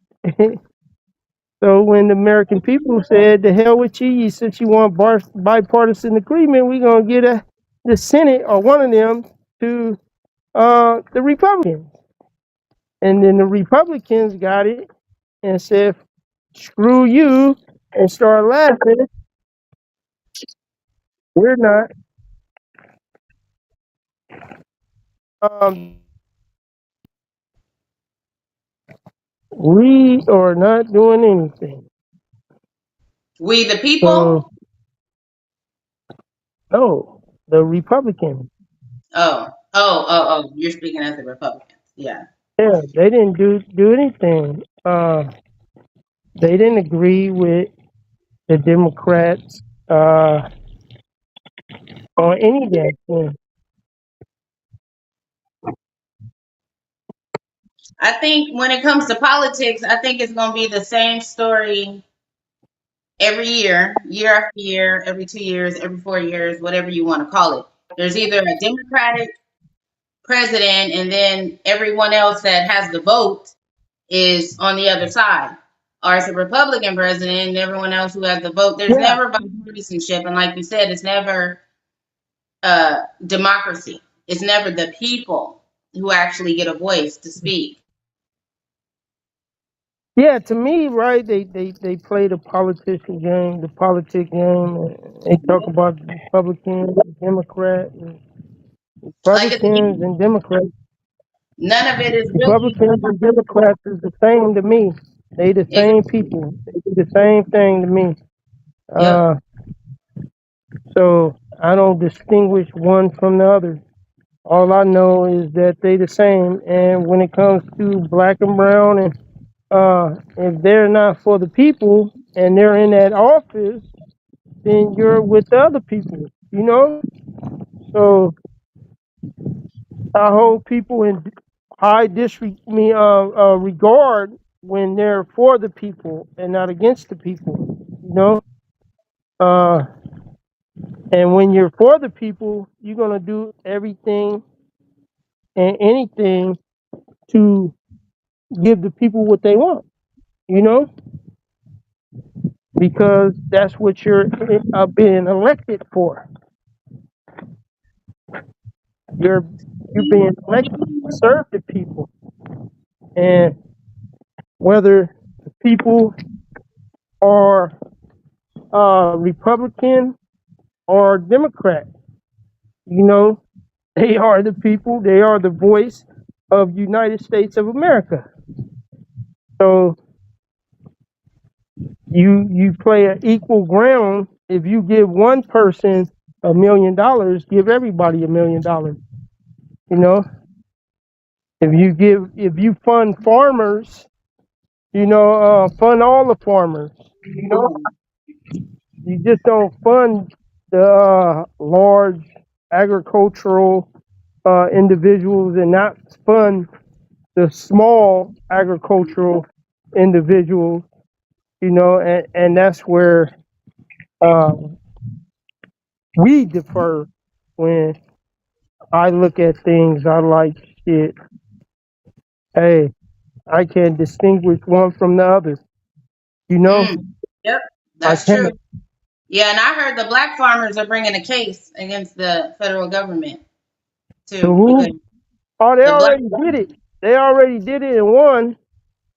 So when the American people said, "The hell with you! Since you want bipartisan agreement, we're gonna get the Senate or one of them to the Republicans." And then the Republicans got it and said, "Screw you," and started laughing. We're not. Um, we are not doing anything. We the So people? no, the Republicans. You're speaking as the Republicans. Yeah. Yeah, they didn't do anything. They didn't agree with the Democrats on any of that thing. I think when it comes to politics, I think it's going to be the same story every year, year after year, every 2 years, every 4 years, whatever you want to call it. There's either a Democratic president, and then everyone else that has the vote is on the other side. Or it's a Republican president, and everyone else who has the vote. There's Yeah, never bipartisanship. And like you said, it's never democracy. It's never the people who actually get a voice to speak. yeah. To me, right? They play the politician game, the politic game. And they talk about Republicans, Democrats, and Like at the Republicans beginning, and Democrats. none of it is really. Republicans and Democrats is the same to me. They the same Exactly. people. They do the same thing to me. Yep. Uh, so I don't distinguish one from the other. All I know is that they the same. And when it comes to black and brown, and if they're not for the people and they're in that office, then you're with the other people. You know. So I hold people in high regard when they're for the people and not against the people. You know. Uh, and when you're for the people, you're gonna do everything and anything to give the people what they want. You know, because that's what you're being elected for. You're you're being elected to serve the people, and whether the people are Republican or Democrat, you know, they are the people. They are the voice of United States of America. So you play an equal ground. If you give one person $1 million, give everybody $1 million. You know, if you fund farmers, fund all the farmers. You know, you just don't fund the large agricultural individuals and not fund the small agricultural individuals. You know, and that's where uh, we differ. When I look at things, I like shit. Hey, I can distinguish one from the other. You know, Mm. Yep. I That's true. can't. Yeah, and I heard the black farmers are bringing a case against the federal government To too, because who? Oh, they the black. already did it. They already did it and won.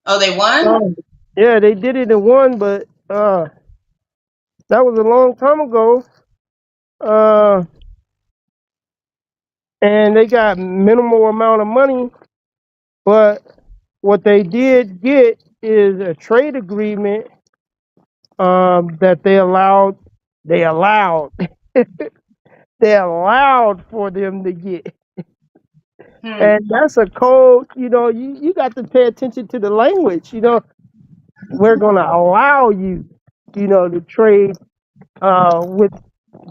Oh, they won. Um, yeah, they did it and won, but that was a long time ago. Uh, and they got minimal amount of money, but what they did get is a trade agreement that they allowed. They allowed. They allowed for them to get. Hmm. And that's a code, you got to pay attention to the language. We're going to allow you, to trade with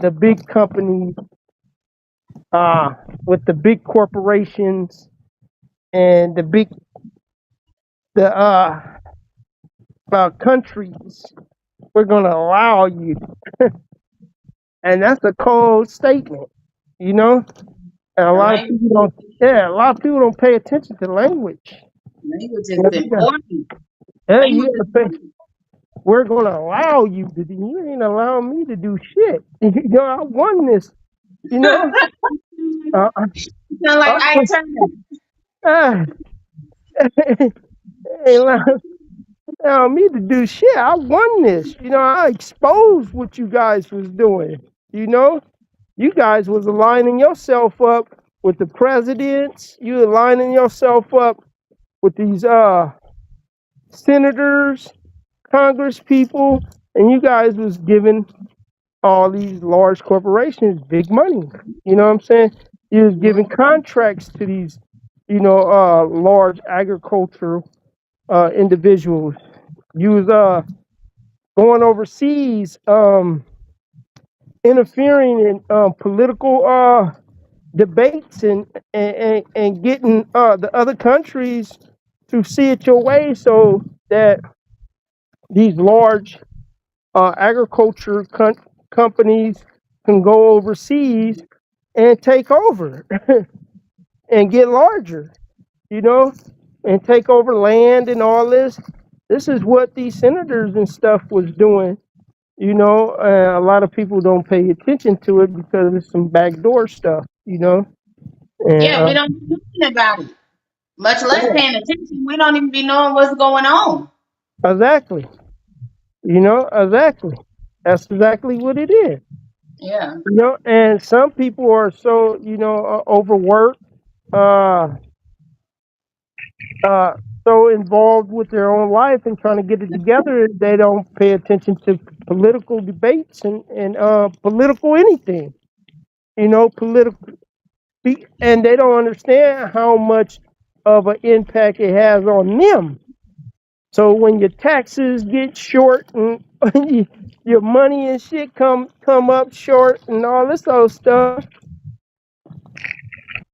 the big companies uh, with the big corporations and the countries. We're going to allow you, and that's a cold statement, you know. And a The lot of language, people don't. Yeah, a lot of people don't pay attention to language. language is Yeah, important. you Language is got to pay. We're going to allow you to do. You ain't allowing me to do shit. You know, I won this. You know, uh, uh, you sound like Ike Turner. uh, ain't allowing me to do shit. I won this. You know, I exposed what you guys was doing. You know, you guys was aligning yourself up with the presidents. You aligning yourself up with these senators, Congress people, and you guys was giving all these large corporations big money. You know what I'm saying? You was giving contracts to these, large agricultural individuals. You was going overseas, interfering in political debates and getting the other countries to see it your way so that these large agriculture companies can go overseas and take over and get larger, you know, and take over land and all this. This is what these senators and stuff was doing, you know. A lot of people don't pay attention to it because it's some backdoor stuff, you know. And Yeah, we don't know nothing about it. Much less yeah, paying attention. We don't even be knowing what's going on. exactly, you know, exactly. That's exactly what it is. Yeah. You know, and some people are so, overworked, uh, uh, so involved with their own life and trying to get it together, they don't pay attention to political debates and political anything. You know, political, and they don't understand how much of an impact it has on them. So when your taxes get short and your money and shit come up short and all this other stuff,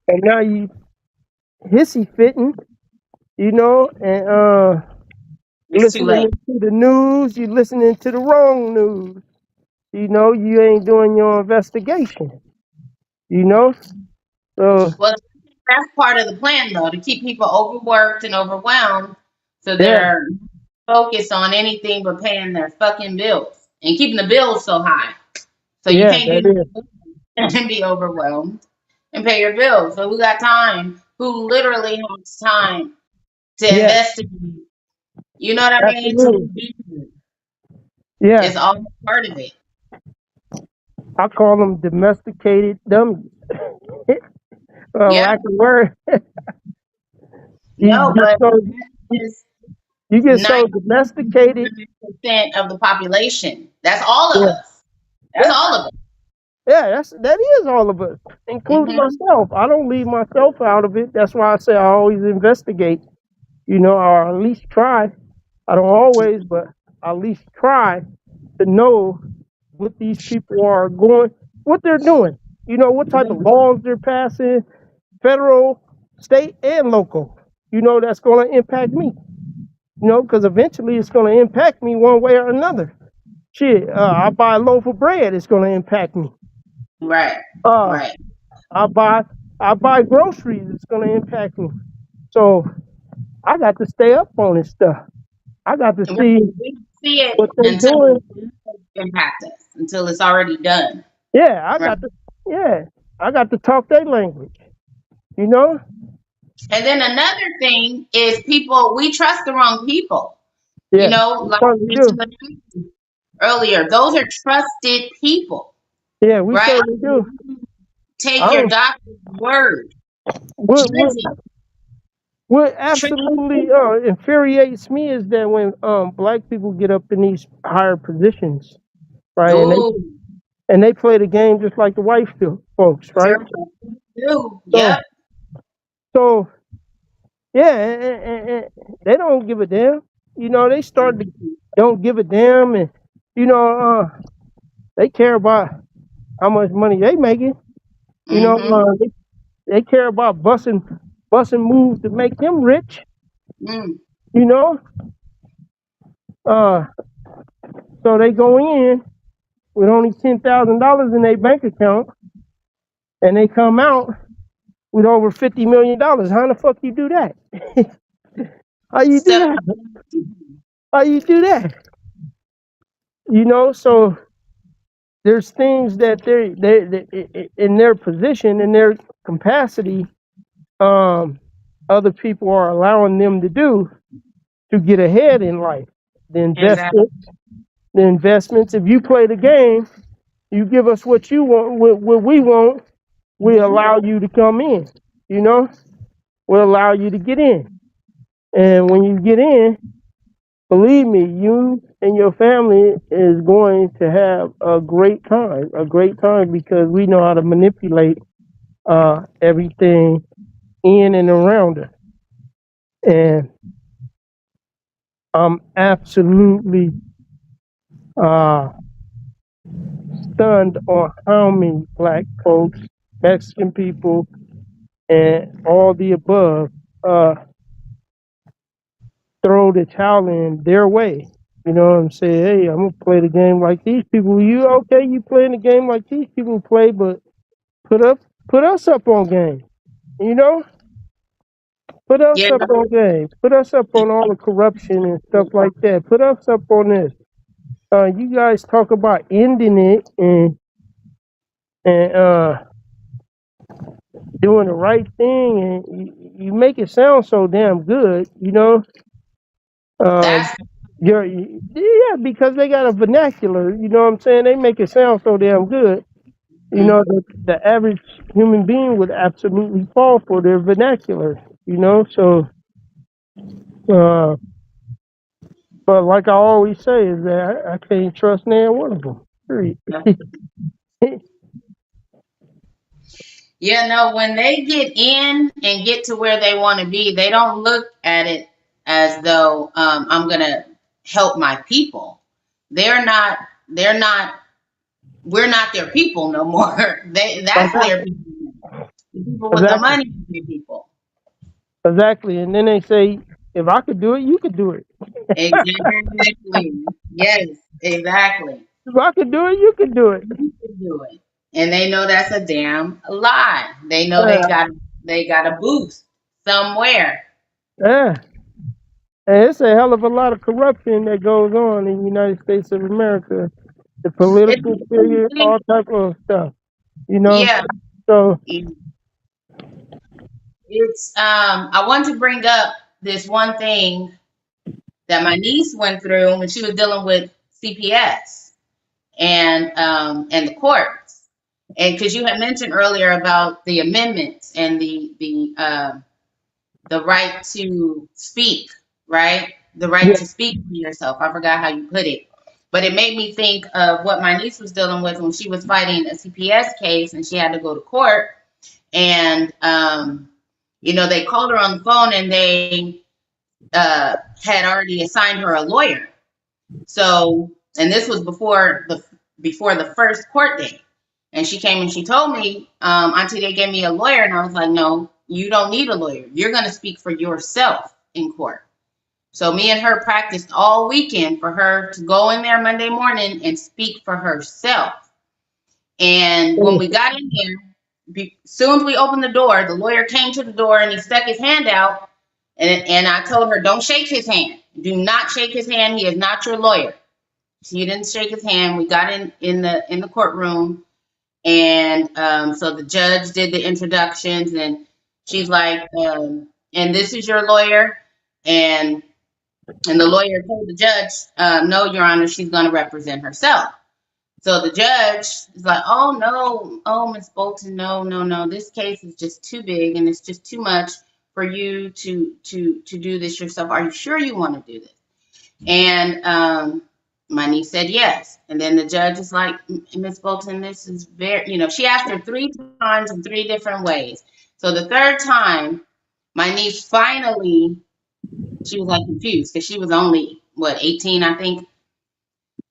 and now you hissy fitting, you know, and It's too listening late. to the news, you listening to the wrong news. You know, you ain't doing your investigation. You know, so Well, that's part of the plan, though, to keep people overworked and overwhelmed so yeah, they're focused on anything but paying their fucking bills and keeping the bills so high. So you yeah, can't that do is, nothing and be overwhelmed and pay your bills. So who got time? Who literally has time to yeah, investigate? You know what I mean? To absolutely, do yeah. it's all part of it. I call them domesticated dummies. Yeah. Lack of word. You No, get but so it's you get so domesticated. 99% of the population. That's all of Yeah, us. That's yeah, all of us. yeah. That is all of us, including Hmm. myself. I don't leave myself out of it. That's why I say I always investigate. You know, or at least try. I don't always, but I at least try to know what these people are going, what they're doing. You know, what type of laws they're passing, federal, state, and local. You know, that's going to impact me. You know, because eventually it's going to impact me one way or another. Shit, I buy a loaf of bread, it's going to impact me. Right. Uh, Right. I buy I buy groceries, it's going to impact me. So I got to stay up on this stuff. I got to And see we don't see it what they're until doing. it impacts us, until it's already done. Yeah, I Right. got to. Yeah, I got to talk their language. You know. And then another thing is people, we trust the wrong people. You Yeah, know, we like I certainly do. mentioned earlier, those are trusted people, Yeah, we right? certainly do. I Take your don't. doctor's word. What Trust what what trust- absolutely infuriates me is that when black people get up in these higher positions, right, Ooh, and they play the game just like the white folks, right? terrible. Ooh, So yep. so yeah, and they don't give a damn. You know, they start to don't give a damn, and you know, they care about how much money they making. You know, Mm-hmm. they care about busting moves to make them rich. Mm. You know, uh, so they go in with only $10,000 in their bank account, and they come out with over $50 million. How the fuck you do that? How you do Step. that? How you do that? You know, so there's things that they in their position, in their capacity, um, other people are allowing them to do to get ahead in life. The Exactly. investment, the investments. If you play the game, you give us what you want, what we want. We Mm-hmm. allow you to come in. You know, we allow you to get in. And when you get in, believe me, you and your family is going to have a great time because we know how to manipulate everything in and around us. And I'm absolutely uh, stunned on how many black folks, Mexican people, and all the above uh, throw the towel in their way. You know what I'm saying? Hey, I'm gonna play the game like these people. You okay? You playing the game like these people play, but put up, put us up on game. You know, put us Yeah. up on game. Put us up on all the corruption and stuff like that. Put us up on this. You guys talk about ending it and doing the right thing, and you make it sound so damn good. You know, uh, That's yeah, because they got a vernacular. You know what I'm saying? They make it sound so damn good. You mm, know, the average human being would absolutely fall for their vernacular. You know, so uh, but like I always say, is that I can't trust neither one of them. Period. yeah, no, when they get in and get to where they want to be, they don't look at it as though I'm gonna help my people. They're not. They're not. We're not their people no more. That's their Exactly. people. The people with the Exactly. money are their people. Exactly. And then they say, if I could do it, you could do it. Exactly. Yes, exactly. If I could do it, you could do it. You can do it. And they know that's a damn lie. They know Yeah. they got a boost somewhere. Yeah. And it's a hell of a lot of corruption that goes on in the United States of America. The It's political sphere, all type of stuff. You know. yeah. So It's I want to bring up this one thing that my niece went through when she was dealing with CPS and the courts. And because you had mentioned earlier about the amendments and the right to speak, right? The right yeah. to speak for yourself. I forgot how you put it. But it made me think of what my niece was dealing with when she was fighting a CPS case and she had to go to court. And, they called her on the phone and they had already assigned her a lawyer. So, and this was before the first court date. And she came and she told me, Auntie, they gave me a lawyer. And I was like, no, you don't need a lawyer. You're going to speak for yourself in court. So me and her practiced all weekend for her to go in there Monday morning and speak for herself. And when we got in there, soon as we opened the door, the lawyer came to the door and he stuck his hand out. And I told her, don't shake his hand. Do not shake his hand. He is not your lawyer. She didn't shake his hand. We got in the courtroom, and so the judge did the introductions, and she's like, "And this is your lawyer," and the lawyer told the judge, "No, Your Honor, she's going to represent herself." So the judge is like, "Oh no, oh Miss Bolton, no, no, no, this case is just too big, and it's just too much for you to do this yourself. Are you sure you want to do this?" And my niece said yes. And then the judge is like, Miss Bolton, this is very, she asked her 3 times in 3 different ways. So the third time, my niece finally, she was like confused because she was only, 18, I think.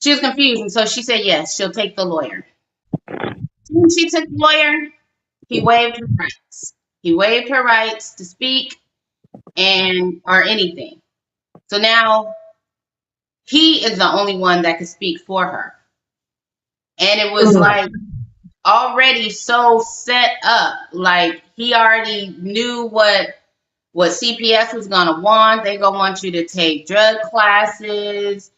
She was confused. And so she said yes, she'll take the lawyer. She took the lawyer. He waived her rights. He waived her rights to speak and or anything. So now he is the only one that could speak for her. And it was Mm. like already so set up. Like he already knew what CPS was gonna want. They gonna want you to take drug classes,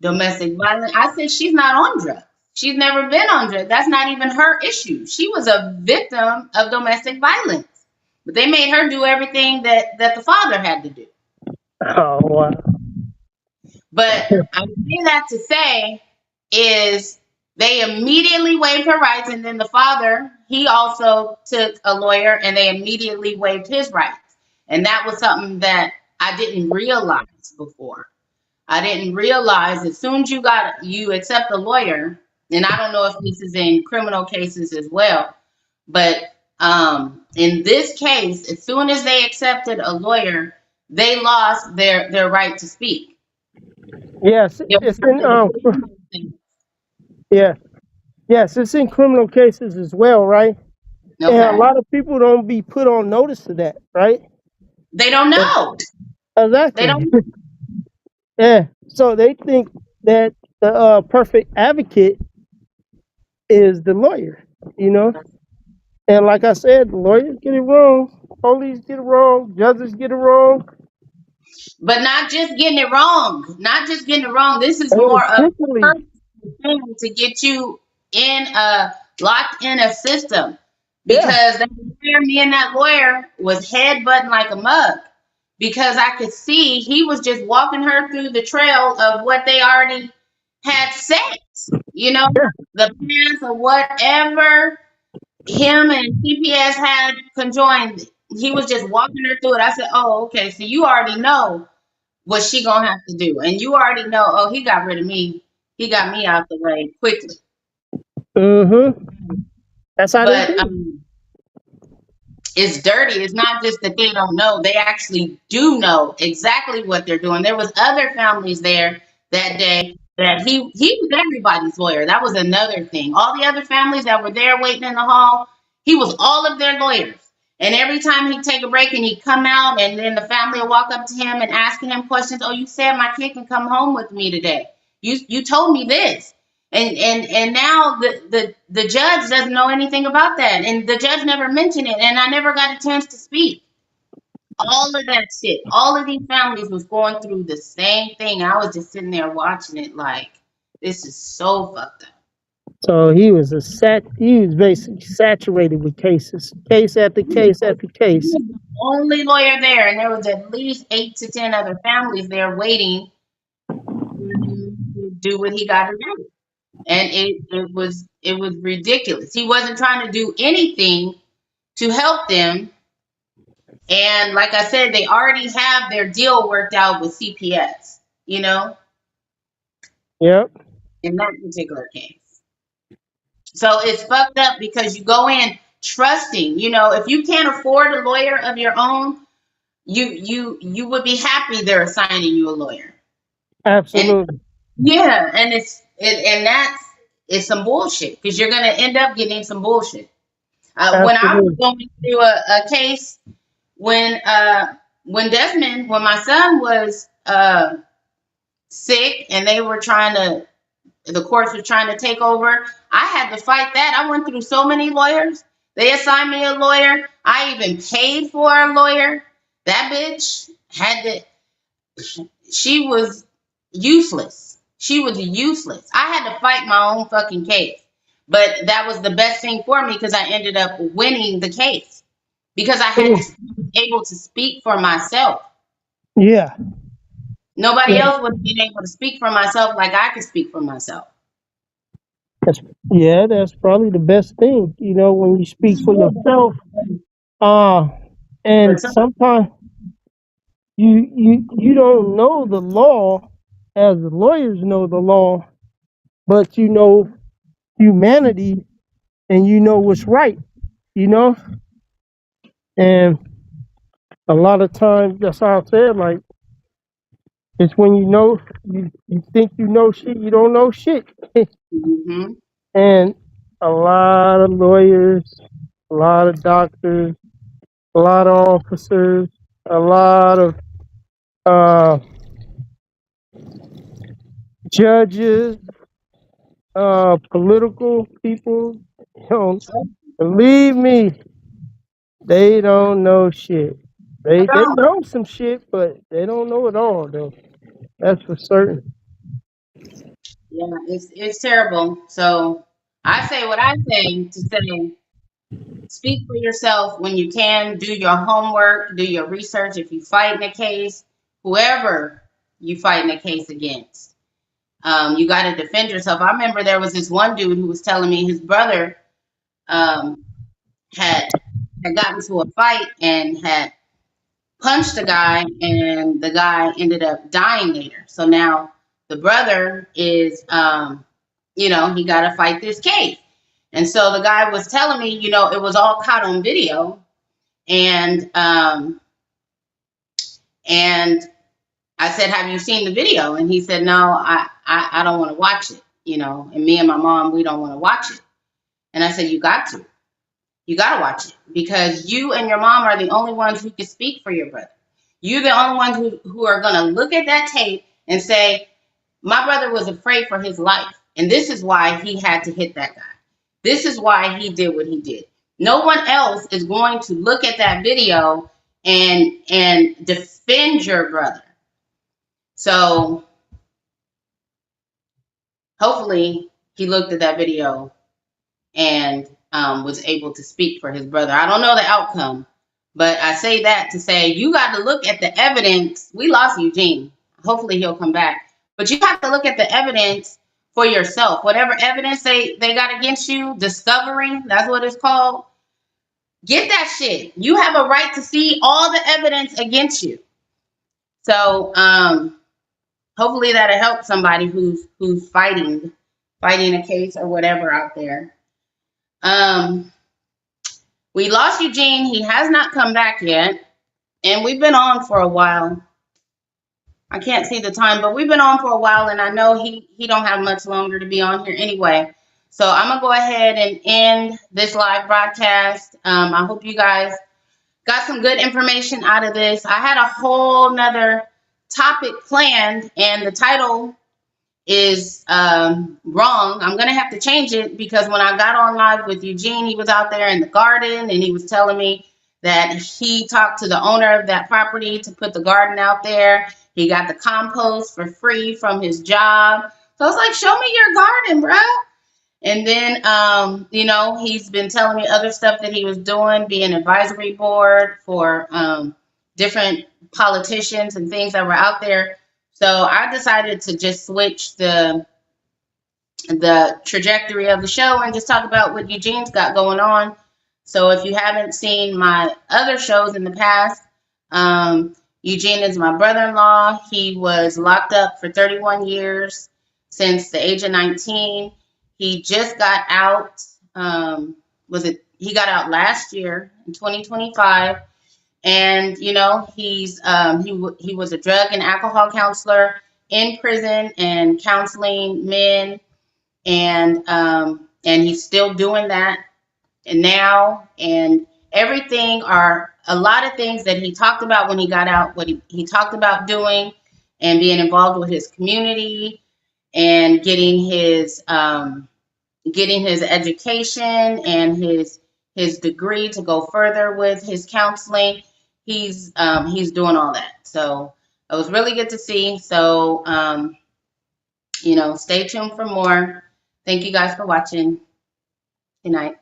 domestic violence. I said she's not on drugs. She's never been on drugs. That's not even her issue. She was a victim of domestic violence. But they made her do everything that the father had to do. Oh wow. But I'm saying that to say is they immediately waived her rights, and then the father, he also took a lawyer and they immediately waived his rights. And that was something that I didn't realize before. I didn't realize as soon as you accept a lawyer, and I don't know if this is in criminal cases as well, but in this case, as soon as they accepted a lawyer, they lost their right to speak. Yes, it's in yeah, yes, it's in criminal cases as well, right? And a Okay. lot of people don't be put on notice of that, right? They don't know. They Exactly. don't. Yeah. So they think that the perfect advocate is the lawyer, you know. And like I said, lawyers get it wrong, police get it wrong, judges get it wrong. But not just getting it wrong. Not just getting it wrong. This is And more of a particularly, purposeful thing to get you in a locked in a system. yeah, Because that lawyer, me and that lawyer was headbutting like a mug. Because I could see he was just walking her through the trail of what they already had said. You know, yeah. the plans of whatever him and CPS had conjoined. He was just walking her through it. I said, "Oh, okay. So you already know what she gonna have to do, and you already know. Oh, he got rid of me. He got me out the way quickly." Mm-hmm. That's how they But do. it's dirty. It's not just that they don't know; they actually do know exactly what they're doing. There was other families there that day that he was everybody's lawyer. That was another thing. All the other families that were there waiting in the hall, he was all of their lawyers. And every time he'd take a break and he'd come out, and then the family would walk up to him and asking him questions. Oh, you said my kid can come home with me today. You told me this. And now the judge doesn't know anything about that, and the judge never mentioned it, and I never got a chance to speak. All of that shit, all of these families was going through the same thing. I was just sitting there watching it like this is so fucked up. So he was basically saturated with cases, case after case after He case. was the only lawyer there, and there was at least 8 to 10 other families there waiting for him to do what he got to do. And it was ridiculous. He wasn't trying to do anything to help them. And like I said, they already have their deal worked out with CPS, Yep, in that particular case. So it's fucked up because you go in trusting, if you can't afford a lawyer of your own, you would be happy they're assigning you a lawyer. And absolutely, yeah, and it's some bullshit because you're gonna end up getting some bullshit. When I was absolutely. going through a case when my son was sick and the courts were trying to take over, I had to fight that. I went through so many lawyers. They assigned me a lawyer. I even paid for a lawyer. That bitch she was useless. She was useless. I had to fight my own fucking case. But that was the best thing for me because I ended up winning the case because I had Mm, to be able to speak for myself. yeah, Nobody yeah. else would have been able to speak for myself like I could speak for myself. That's, yeah, that's probably the best thing, when you speak for yourself. Uh, But and sometimes you don't know the law as the lawyers know the law, but you know humanity and you know what's right, you know? And a lot of times that's how I said, like, it's when you think you know shit, you don't know shit. mhm. And a lot of lawyers a lot of doctors, a lot of officers, a lot of uh, judges, political people. Don't believe me, they don't know shit. I They don't. know some shit, but they don't know it all though. That's for certain. Yeah, it's terrible. So I say what I say to say, speak for yourself when you can, do your homework, do your research. If you fight in a case, whoever you fight in a case against, you got to defend yourself. I remember there was this one dude who was telling me his brother um, had had gotten to a fight and had punched the guy, and the guy ended up dying later. So now the brother is, he got to fight this case. And so the guy was telling me, it was all caught on video, and and I said, "Have you seen the video?" And he said, "No, I don't want to watch it." And me and my mom, we don't want to watch it. And I said, "You got to. You got to watch it because you and your mom are the only ones who can speak for your brother. You're the only ones who are going to look at that tape and say, my brother was afraid for his life. And this is why he had to hit that guy. This is why he did what he did. No one else is going to look at that video and defend your brother. So hopefully he looked at that video and was able to speak for his brother. I don't know the outcome, but I say that to say you got to look at the evidence. We lost Eugene. Hopefully he'll come back. But you have to look at the evidence for yourself. Whatever evidence they got against you, discovery, that's what it's called. Get that shit. You have a right to see all the evidence against you. So hopefully that'll help somebody who's fighting a case or whatever out there. We lost Eugene. He has not come back yet. And we've been on for a while. I can't see the time, but we've been on for a while, and I know he don't have much longer to be on here anyway. So I'm going to go ahead and end this live broadcast. I hope you guys got some good information out of this. I had a whole nother topic planned, and the title is wrong. I'm gonna have to change it because when I got on live with Eugene, he was out there in the garden and he was telling me that he talked to the owner of that property to put the garden out there. He got the compost for free from his job. So I was like, show me your garden, bro. And then, he's been telling me other stuff that he was doing, being advisory board for different politicians and things that were out there. So I decided to just switch the trajectory of the show and just talk about what Eugene's got going on. So if you haven't seen my other shows in the past, Eugene is my brother-in-law. He was locked up for 31 years since the age of 19. He just got out. He got out last year in 2025. And he was a drug and alcohol counselor in prison and counseling men, and he's still doing that and now, and everything are a lot of things that he talked about when he got out, what he talked about doing and being involved with his community and getting his education and his degree to go further with his counseling. He's doing all that. So it was really good to see. So stay tuned for more. Thank you guys for watching. Good night.